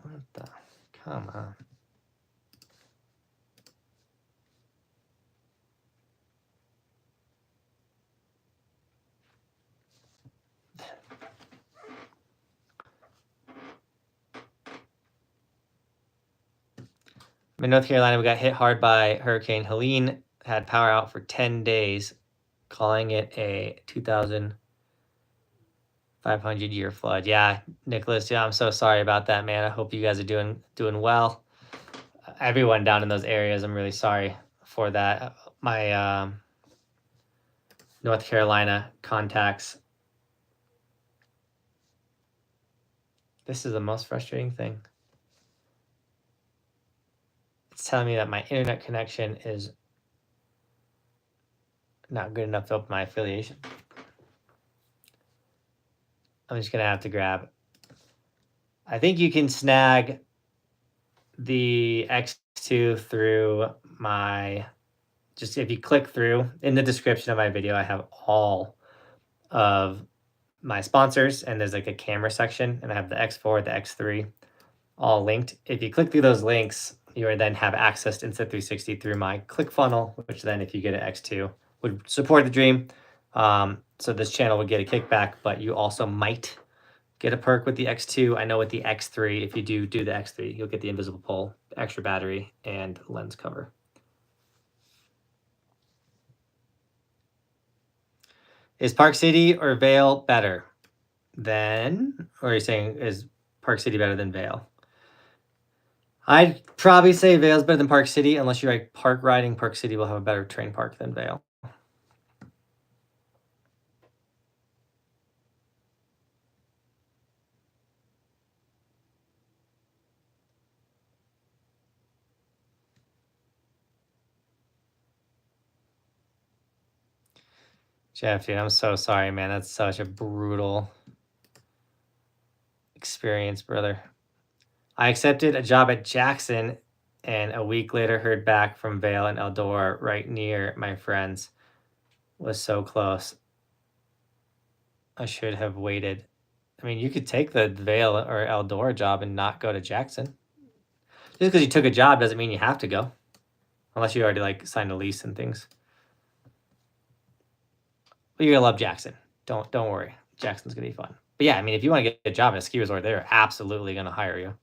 What the? Come on. In North Carolina, we got hit hard by Hurricane Helene, had power out for 10 days, calling it a 2,500 year flood. Yeah, Nicholas, yeah, I'm so sorry about that, man. I hope you guys are doing well. Everyone down in those areas, I'm really sorry for that. My North Carolina contacts. This is the most frustrating thing. It's telling me that my internet connection is not good enough to open my affiliation. I'm just going to have to grab. I think you can snag the X2 through my, just if you click through in the description of my video, I have all of my sponsors, and there's like a camera section, and I have the X4, the X3 all linked. If you click through those links, you would then have access to Insta360 through my ClickFunnel, which then if you get an X2 would support the dream. So this channel would get a kickback, but you also might get a perk with the X2. I know with the X3, if you do the X3, you'll get the invisible pole, extra battery, and lens cover. Is Park City or Vail better than, or are you saying is Park City better than Vail? I'd probably say Vail's better than Park City, unless you like park riding. Park City will have a better terrain park than Vail. Jeff, dude, I'm so sorry, man. That's such a brutal experience, brother. I accepted a job at Jackson, and a week later heard back from Vail and Eldora, right near my friends. Was so close. I should have waited. I mean, you could take the Vail or Eldora job and not go to Jackson. Just because you took a job doesn't mean you have to go, unless you already like signed a lease and things. But you're gonna love Jackson. Don't worry. Jackson's gonna be fun. But yeah, I mean, if you want to get a job at a ski resort, they're absolutely gonna hire you.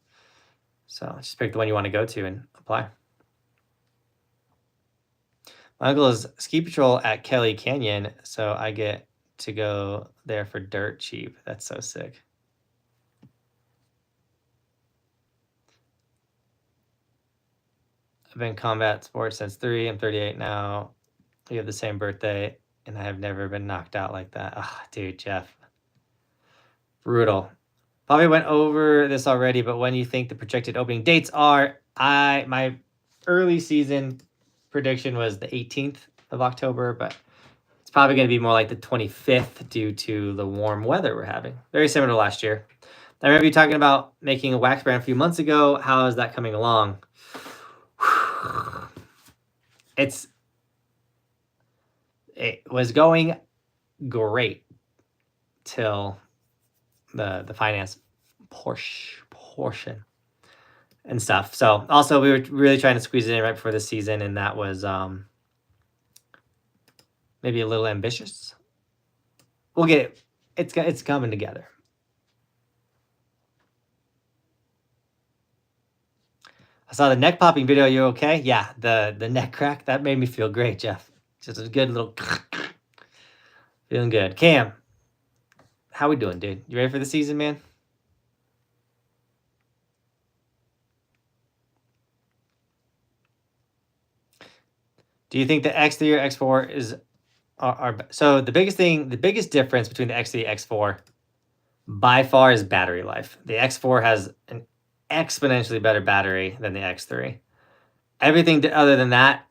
So just pick the one you want to go to and apply. My uncle is ski patrol at Kelly Canyon, so I get to go there for dirt cheap. That's so sick. I've been in combat sports since 3. I'm 38 now. We have the same birthday, and I have never been knocked out like that. Ah, oh, dude, Jeff. Brutal. Probably went over this already, but when you think the projected opening dates are, my early season prediction was the 18th of October, but it's probably going to be more like the 25th due to the warm weather we're having. Very similar to last year. I remember you talking about making a wax brand a few months ago. How is that coming along? It was going great till the finance portion and stuff. So also we were really trying to squeeze it in right before the season, and that was maybe a little ambitious. We'll get it. It's coming together. I saw the neck popping video. You okay? Yeah, the neck crack, that made me feel great, Jeff. Just a good little feeling good. Cam, how we doing, dude? You ready for the season, man? Do you think the X3 or X4 is are so the biggest difference between the X3 and X4 by far is battery life. The X4 has an exponentially better battery than the X3. Everything other than that,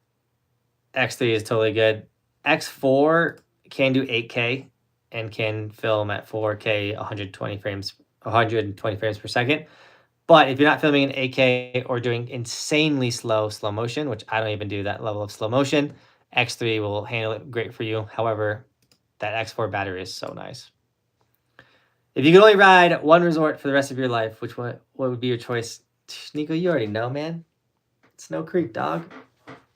X3 is totally good. X4 can do 8K and can film at 4K 120 frames per second. But if you're not filming in 8K or doing insanely slow motion, which I don't even do that level of slow motion, X3 will handle it great for you. However, that X4 battery is so nice. If you could only ride one resort for the rest of your life, what would be your choice? Nico, you already know, man. Snow Creek, dog.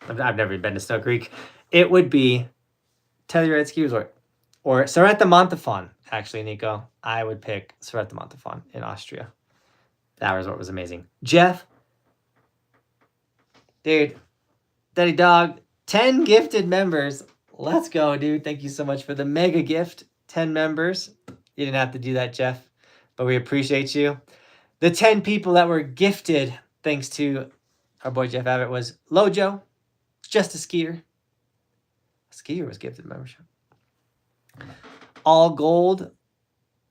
I've never been to Snow Creek. It would be Telluride Ski Resort or Soretta Montafon. Actually, Nico, I would pick Soretta Montafon in Austria. That resort was amazing. Jeff, dude, Daddy Dog, 10 gifted members. Let's go, dude. Thank you so much for the mega gift. 10 members. You didn't have to do that, Jeff, but we appreciate you. The 10 people that were gifted, thanks to our boy Jeff Abbott, was Lojo, Just a Skier. A skier was gifted membership. All Gold,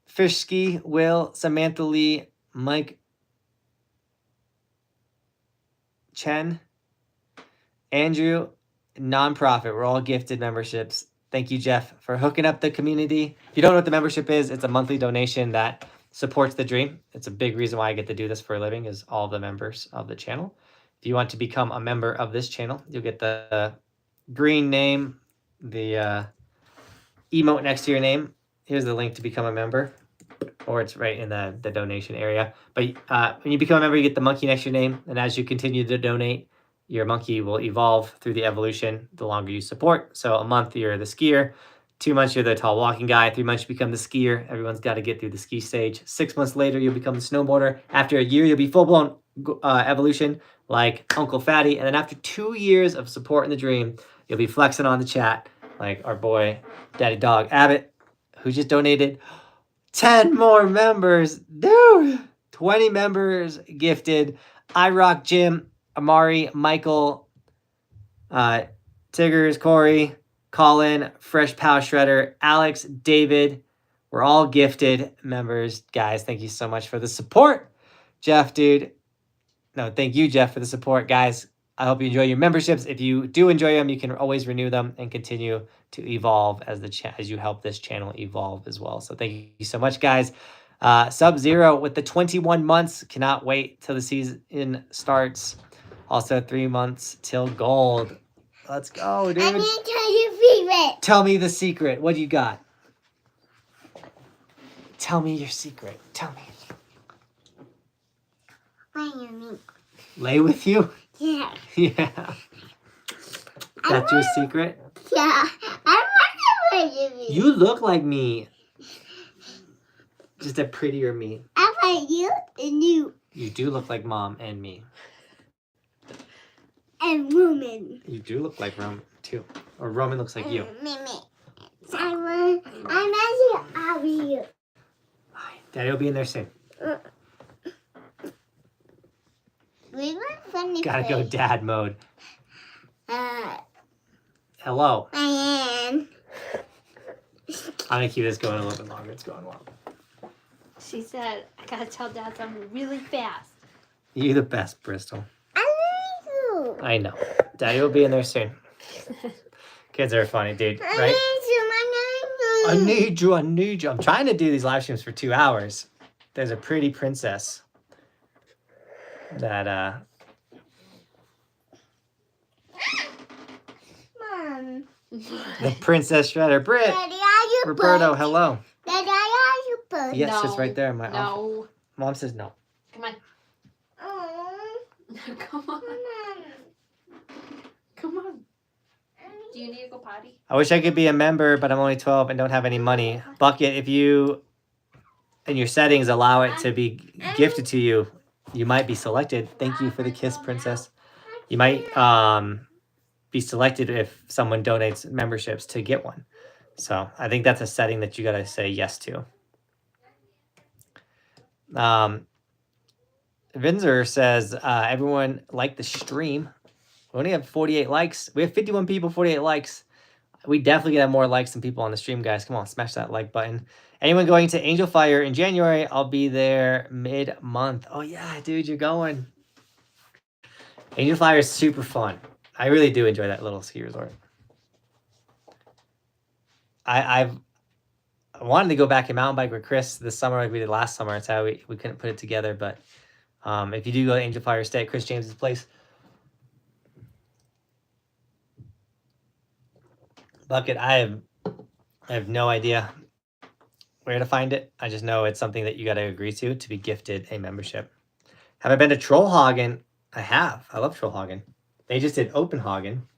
Fish Ski, Will, Samantha Lee, Mike Chen, Andrew, Nonprofit. We're all gifted memberships. Thank you, Jeff, for hooking up the community. If you don't know what the membership is, it's a monthly donation that supports the dream. It's a big reason why I get to do this for a living, is all the members of the channel. If you want to become a member of this channel, you'll get the green name, the emote next to your name, Here's the link to become a member, or it's right in the donation area. But when you become a member, you get the monkey next to your name, and as you continue to donate, your monkey will evolve through the evolution the longer you support. So a month, you're the skier. 2 months, you're the tall walking guy. 3 months, you become the skier. Everyone's got to get through the ski stage. 6 months later, you'll become the snowboarder. After a year, you'll be full-blown evolution like Uncle Fatty. And then after 2 years of supporting the dream, you'll be flexing on the chat like our boy, Daddy Dog Abbott, who just donated 10 more members. Dude, 20 members gifted. I Rock Jim, Amari, Michael, Tiggers, Corey, Colin, Fresh Pow Shredder, Alex, David. We're all gifted members. Guys, thank you so much for the support. Jeff, dude. No, thank you, Jeff, for the support. Guys, I hope you enjoy your memberships. If you do enjoy them, you can always renew them and continue to evolve as you help this channel evolve as well. So thank you so much, guys. Sub-Zero with the 21 months. Cannot wait till the season starts. Also 3 months till gold. Let's go, dude. I need to tell you a secret. Tell me the secret. What do you got? Tell me your secret. Tell me. What do you mean? Lay with you? Yeah. Yeah. That's your secret? Yeah. I wonder what you mean. You look like me. Just a prettier me. I want you and you You do look like mom and me. and woman. You do look like Roman too. Or Roman looks like you. I'm actually you. Daddy will be in there soon. We were funny. Gotta go dad mode. Uh, Hello. and I'm gonna keep this going a little bit longer. It's going well. She said, I gotta tell Dad something really fast. You're the best, Bristol. I need you. I know. Daddy will be in there soon. Kids are funny, dude. Right? I I need you. need you. I need you. I'm trying to do these live streams for 2 hours. There's a pretty princess that Mom. the Princess Shredder. Britt. Daddy, are you Roberto, both? hello. Daddy, are you both? Yes, No. it's right there in my office. No. Mom says no. Come on. Oh, Come on. Mom. Come on. Do you need to go potty? I wish I could be a member, but I'm only 12 and don't have any money. Bucket, if you in your settings allow it to be gifted to you, you might be selected. Thank you for the kiss, princess. You might be selected if someone donates memberships to get one. So I think that's a setting that you got to say yes to. Vinzer says, everyone liked the stream. We only have 48 likes. We have 51 people, 48 likes. We definitely get more likes than people on the stream, guys. Come on, smash that like button. Anyone going to Angel Fire in January? I'll be there mid-month. Oh, yeah, dude, you're going. Angel Fire is super fun. I really do enjoy that little ski resort. I wanted to go back and mountain bike with Chris this summer like we did last summer. It's how we couldn't put it together. But if you do go to Angel Fire, stay at Chris James's place. Bucket, I have no idea where to find it. I just know it's something that you got to agree to be gifted a membership. Have I been to Trollhagen? I have. I love Trollhagen. They just did Openhagen.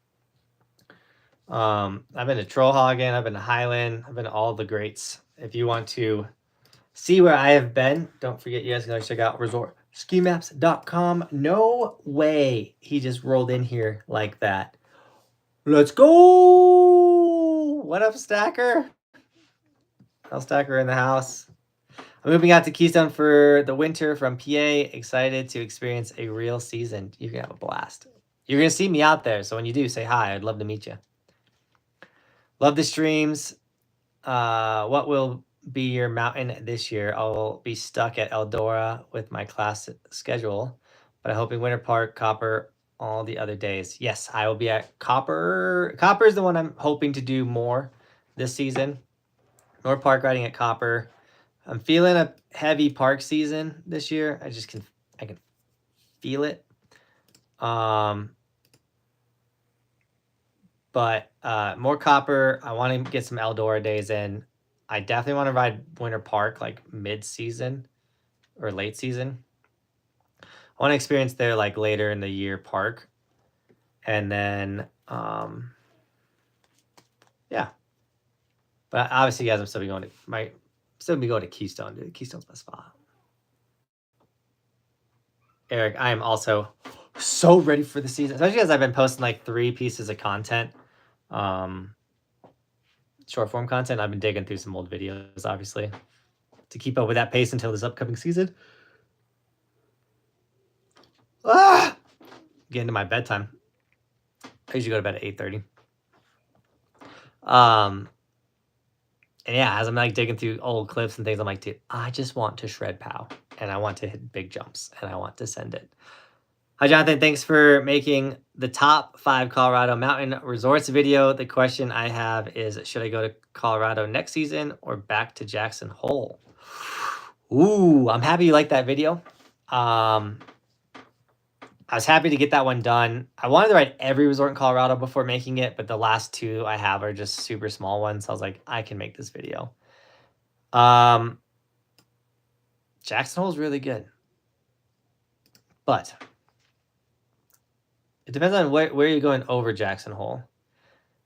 I've been to Trollhagen. I've been to Highland. I've been to all the greats. If you want to see where I have been, don't forget you guys can check out resortskimaps.com. No way he just rolled in here like that. Let's go! What up, Stacker? El Stacker in the house. I'm moving out to Keystone for the winter from PA. Excited to experience a real season. You're going to have a blast. You're going to see me out there. So when you do, say hi. I'd love to meet you. Love the streams. What will be your mountain this year? I'll be stuck at Eldora with my class schedule. But I'm hoping Winter Park, Copper, all the other days. Yes, I will be at Copper. Copper is the one I'm hoping to do more this season. North Park riding at Copper. I'm feeling a heavy park season this year. I can feel it. But more Copper. I want to get some Eldora days in. I definitely want to ride Winter Park like mid-season or late season. I want to experience their like later in the year park. And then yeah. But obviously, guys, I'm still be going to Keystone, dude. Keystone's my spot. Eric, I am also so ready for the season, especially because I've been posting like 3 pieces of content, short form content. I've been digging through some old videos, obviously, to keep up with that pace until this upcoming season. Getting to my bedtime. I usually go to bed at 8:30. And yeah, as I'm like digging through old clips and things, I'm like, dude, I just want to shred POW, and I want to hit big jumps, and I want to send it. Hi, Jonathan. Thanks for making the top 5 Colorado mountain resorts video. The question I have is, should I go to Colorado next season or back to Jackson Hole? Ooh, I'm happy you liked that video. I was happy to get that one done. I wanted to ride every resort in Colorado before making it, but the last 2 I have are just super small ones. So I was like, I can make this video. Jackson Hole is really good, but it depends on where you're going over Jackson Hole.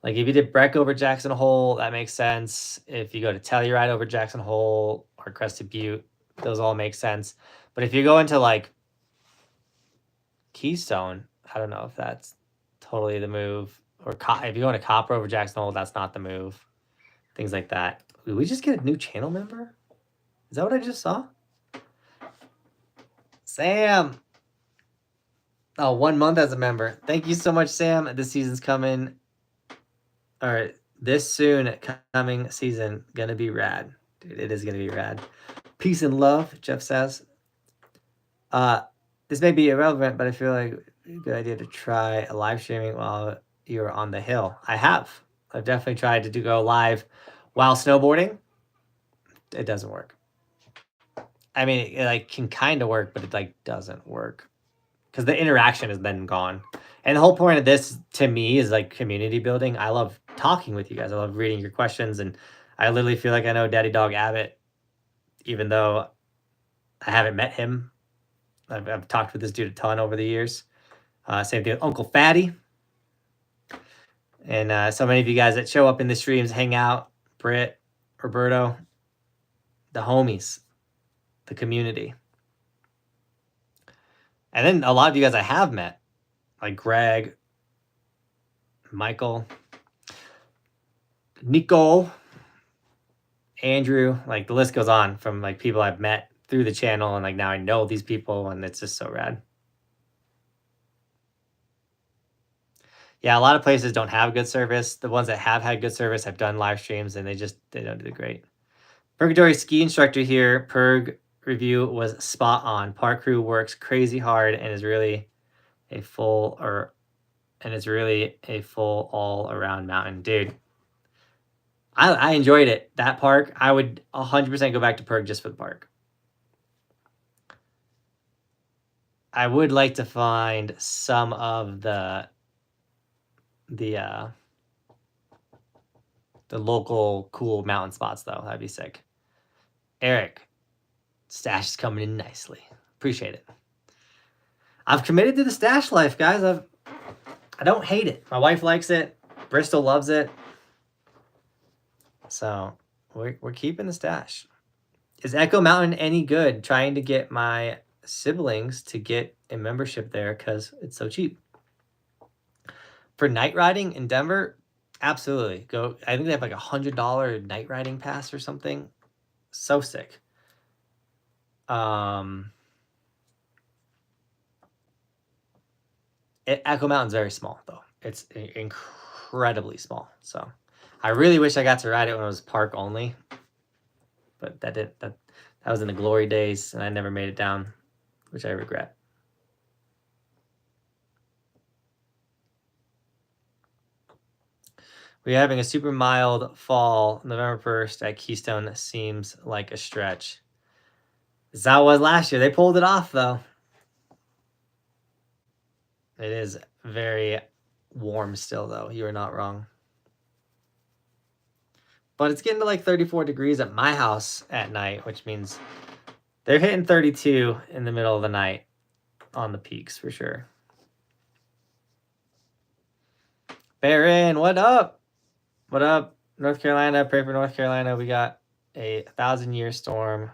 Like if you did Breck over Jackson Hole, that makes sense. If you go to Telluride over Jackson Hole or Crested Butte, those all make sense. But if you go into like Keystone, I don't know if that's totally the move. Or if you go into Copper over Jackson Hole, that's not the move. Things like that. Did we just get a new channel member? Is that what I just saw? Sam. Oh, 1 month as a member. Thank you so much, Sam. This season's coming. All right. This soon coming season. Gonna be rad. Dude, it is gonna be rad. Peace and love, Jeff says. This may be irrelevant, but I feel like a good idea to try a live streaming while you're on the hill. I have. I've definitely tried to go live while snowboarding. It doesn't work. I mean, it like can kind of work, but it like doesn't work because the interaction is then gone. And the whole point of this to me is like community building. I love talking with you guys. I love reading your questions, and I literally feel like I know Daddy Dog Abbott, even though I haven't met him. I've talked with this dude a ton over the years. Same thing with Uncle Fatty. And so many of you guys that show up in the streams, hang out, Britt, Roberto, the homies, the community. And then a lot of you guys I have met, like Greg, Michael, Nico, Andrew, like the list goes on from like people I've met through the channel, and like now I know these people, and it's just so rad. Yeah, a lot of places don't have good service. The ones that have had good service have done live streams, and they don't do great. Purgatory ski instructor here. Purg review was spot on. Park crew works crazy hard and is really a full all around mountain, dude. I enjoyed it. That park, I would 100% go back to Purg just for the park. I would like to find some of the local cool mountain spots though. That'd be sick. Eric, stash is coming in nicely. Appreciate it. I've committed to the stash life, guys. I don't hate it. My wife likes it. Bristol loves it. So we're keeping the stash. Is Echo Mountain any good? Trying to get my siblings to get a membership there because it's so cheap. For night riding in Denver, absolutely. Go. I think they have like $100 night riding pass or something. So sick. Echo Mountain's very small though. It's incredibly small. So I really wish I got to ride it when it was park only. But that was in the glory days, and I never made it down, which I regret. We're having a super mild fall November 1st at Keystone. Seems like a stretch. That's how it was last year. They pulled it off, though. It is very warm still, though. You are not wrong. But it's getting to like 34 degrees at my house at night, which means they're hitting 32 in the middle of the night on the peaks for sure. Baron, what up? What up, North Carolina? Pray for North Carolina. We got a 1,000-year storm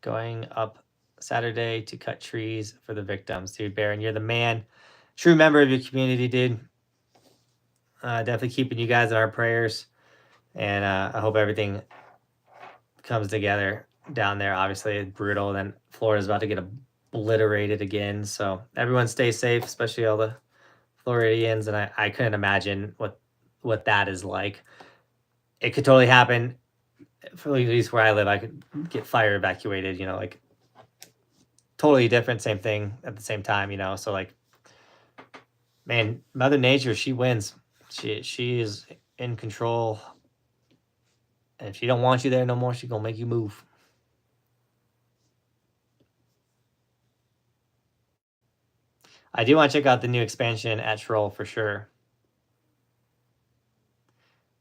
going up Saturday to cut trees for the victims. Dude, Baron, you're the man. True member of your community, dude. Definitely keeping you guys in our prayers. And I hope everything comes together down there. Obviously, it's brutal. Then Florida's about to get obliterated again. So everyone stay safe, especially all the Floridians. And I couldn't imagine what that is like. It could totally happen. For at least where I live, I could get fire evacuated, you know, like totally different, same thing at the same time, you know. So like, man, Mother Nature, she wins. She is in control. And if she don't want you there no more, she gonna make you move. I do want to check out the new expansion at Troll for sure.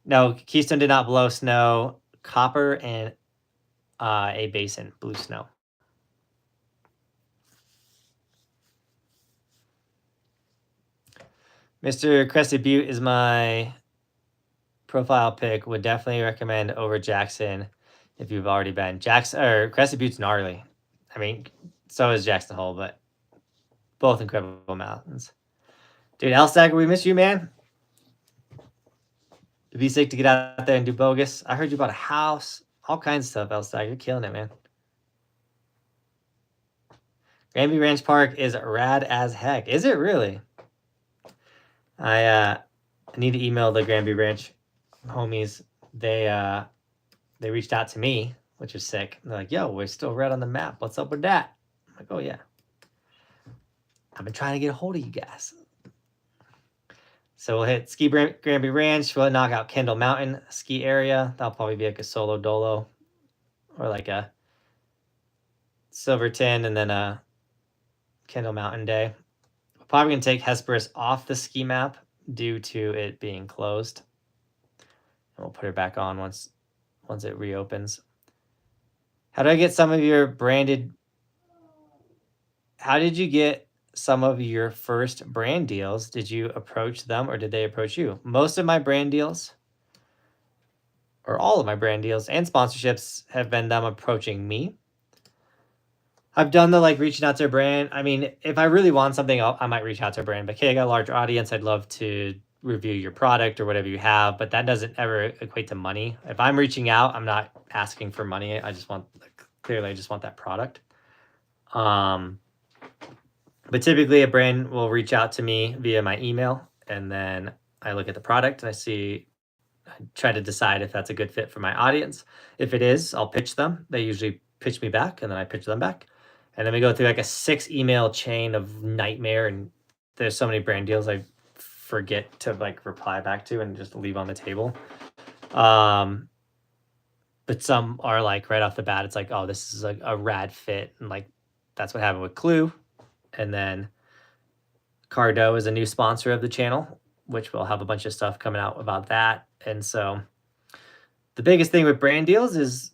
No, Keystone did not blow snow. Copper and a basin blew snow. Mr. Crested Butte is my profile pick. Would definitely recommend over Jackson if you've already been. Jackson or Crested Butte's gnarly. I mean, so is Jackson Hole, but both incredible mountains. Dude, Elstagger, we miss you, man. It'd be sick to get out there and do bogus. I heard you bought a house, all kinds of stuff, Elstagger. You're killing it, man. Granby Ranch Park is rad as heck. Is it really? I need to email the Granby Ranch homies. They reached out to me, which is sick. They're like, yo, we're still red on the map. What's up with that? I'm like, oh yeah. I've been trying to get a hold of you guys. So we'll hit Ski Granby Ranch. We'll knock out Kendall Mountain ski area. That'll probably be like a solo dolo or like a Silverton and then a Kendall Mountain day. We're probably going to take Hesperus off the ski map due to it being closed. And we'll put her back on once it reopens. How do I get some of your branded... How did you get some of your first brand deals? Did you approach them or did they approach you? Most of my brand deals, or all of my brand deals and sponsorships, have been them approaching me. I've done the like reaching out to a brand. I mean, if I really want something, I might reach out to a brand. But hey, I got a large audience. I'd love to review your product or whatever you have, but that doesn't ever equate to money. If I'm reaching out, I'm not asking for money. I just want, clearly, I just want that product. But typically a brand will reach out to me via my email, and then I look at the product and I try to decide if that's a good fit for my audience. If it is, I'll pitch them. They usually pitch me back, and then I pitch them back. And then we go through like a 6-email chain of nightmare, and there's so many brand deals I forget to like reply back to and just leave on the table. But some are like right off the bat, it's like, oh, this is a rad fit. And like, that's what happened with Clue. And then Cardo is a new sponsor of the channel, which will have a bunch of stuff coming out about that. And so the biggest thing with brand deals is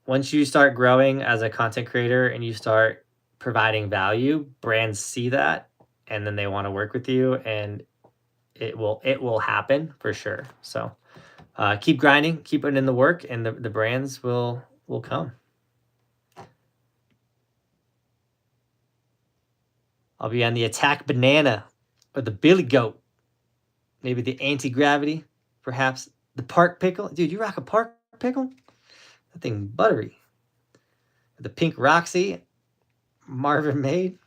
once you start growing as a content creator and you start providing value, brands see that and then they want to work with you, and it will happen for sure. So keep grinding, keep putting in the work, and the brands will come. I'll be on the Attack Banana or the Billy Goat. Maybe the Anti-Gravity, perhaps the Park Pickle. Dude, you rock a Park Pickle? That thing buttery. The Pink Roxy, Marvin Made.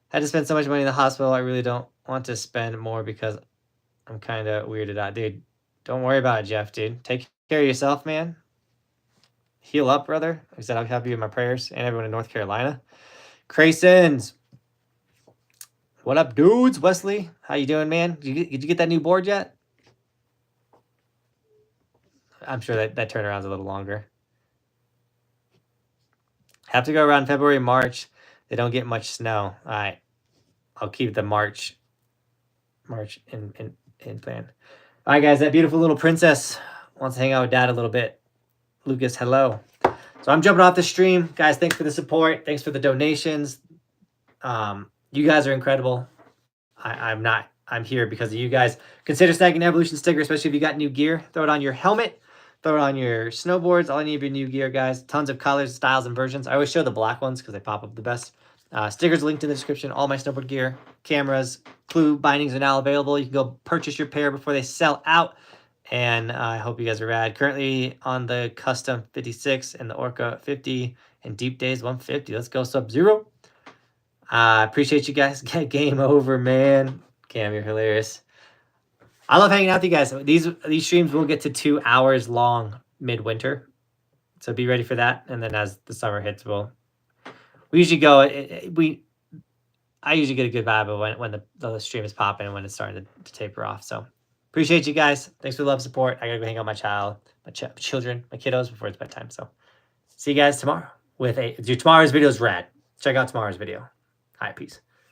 Had to spend so much money in the hospital. I really don't want to spend more because I'm kind of weirded out. Dude, don't worry about it, Jeff, dude. Take care of yourself, man. Heal up, brother. Like I said, I'll have you in my prayers, and everyone in North Carolina. Craysons. What up, dudes? Wesley, how you doing, man? Did you get that new board yet? I'm sure that turnaround's a little longer. Have to go around February, March. They don't get much snow. All right. I'll keep the March in plan. All right, guys, that beautiful little princess wants to hang out with Dad a little bit. Lucas, hello. So I'm jumping off the stream. Guys, thanks for the support. Thanks for the donations. You guys are incredible. I'm here because of you guys. Consider snagging an Evolution sticker, especially if you got new gear. Throw it on your helmet. Throw it on your snowboards. All any of your new gear, guys. Tons of colors, styles, and versions. I always show the black ones because they pop up the best. Stickers linked in the description. All my snowboard gear, cameras, clue bindings are now available. You can go purchase your pair before they sell out. And I hope you guys are rad. Currently on the Custom 56 and the Orca 50 and Deep Days 150. Let's go Sub-Zero. Appreciate you guys. Game over, man. Cam, you're hilarious. I love hanging out with you guys. These streams will get to 2 hours long midwinter. So be ready for that. And then as the summer hits, we usually go. I usually get a good vibe of when the stream is popping and when it's starting to taper off. So appreciate you guys. Thanks for the love, support. I gotta go hang out with my children, my kiddos before it's bedtime. So see you guys tomorrow tomorrow's video is rad. Check out tomorrow's video. All right, peace.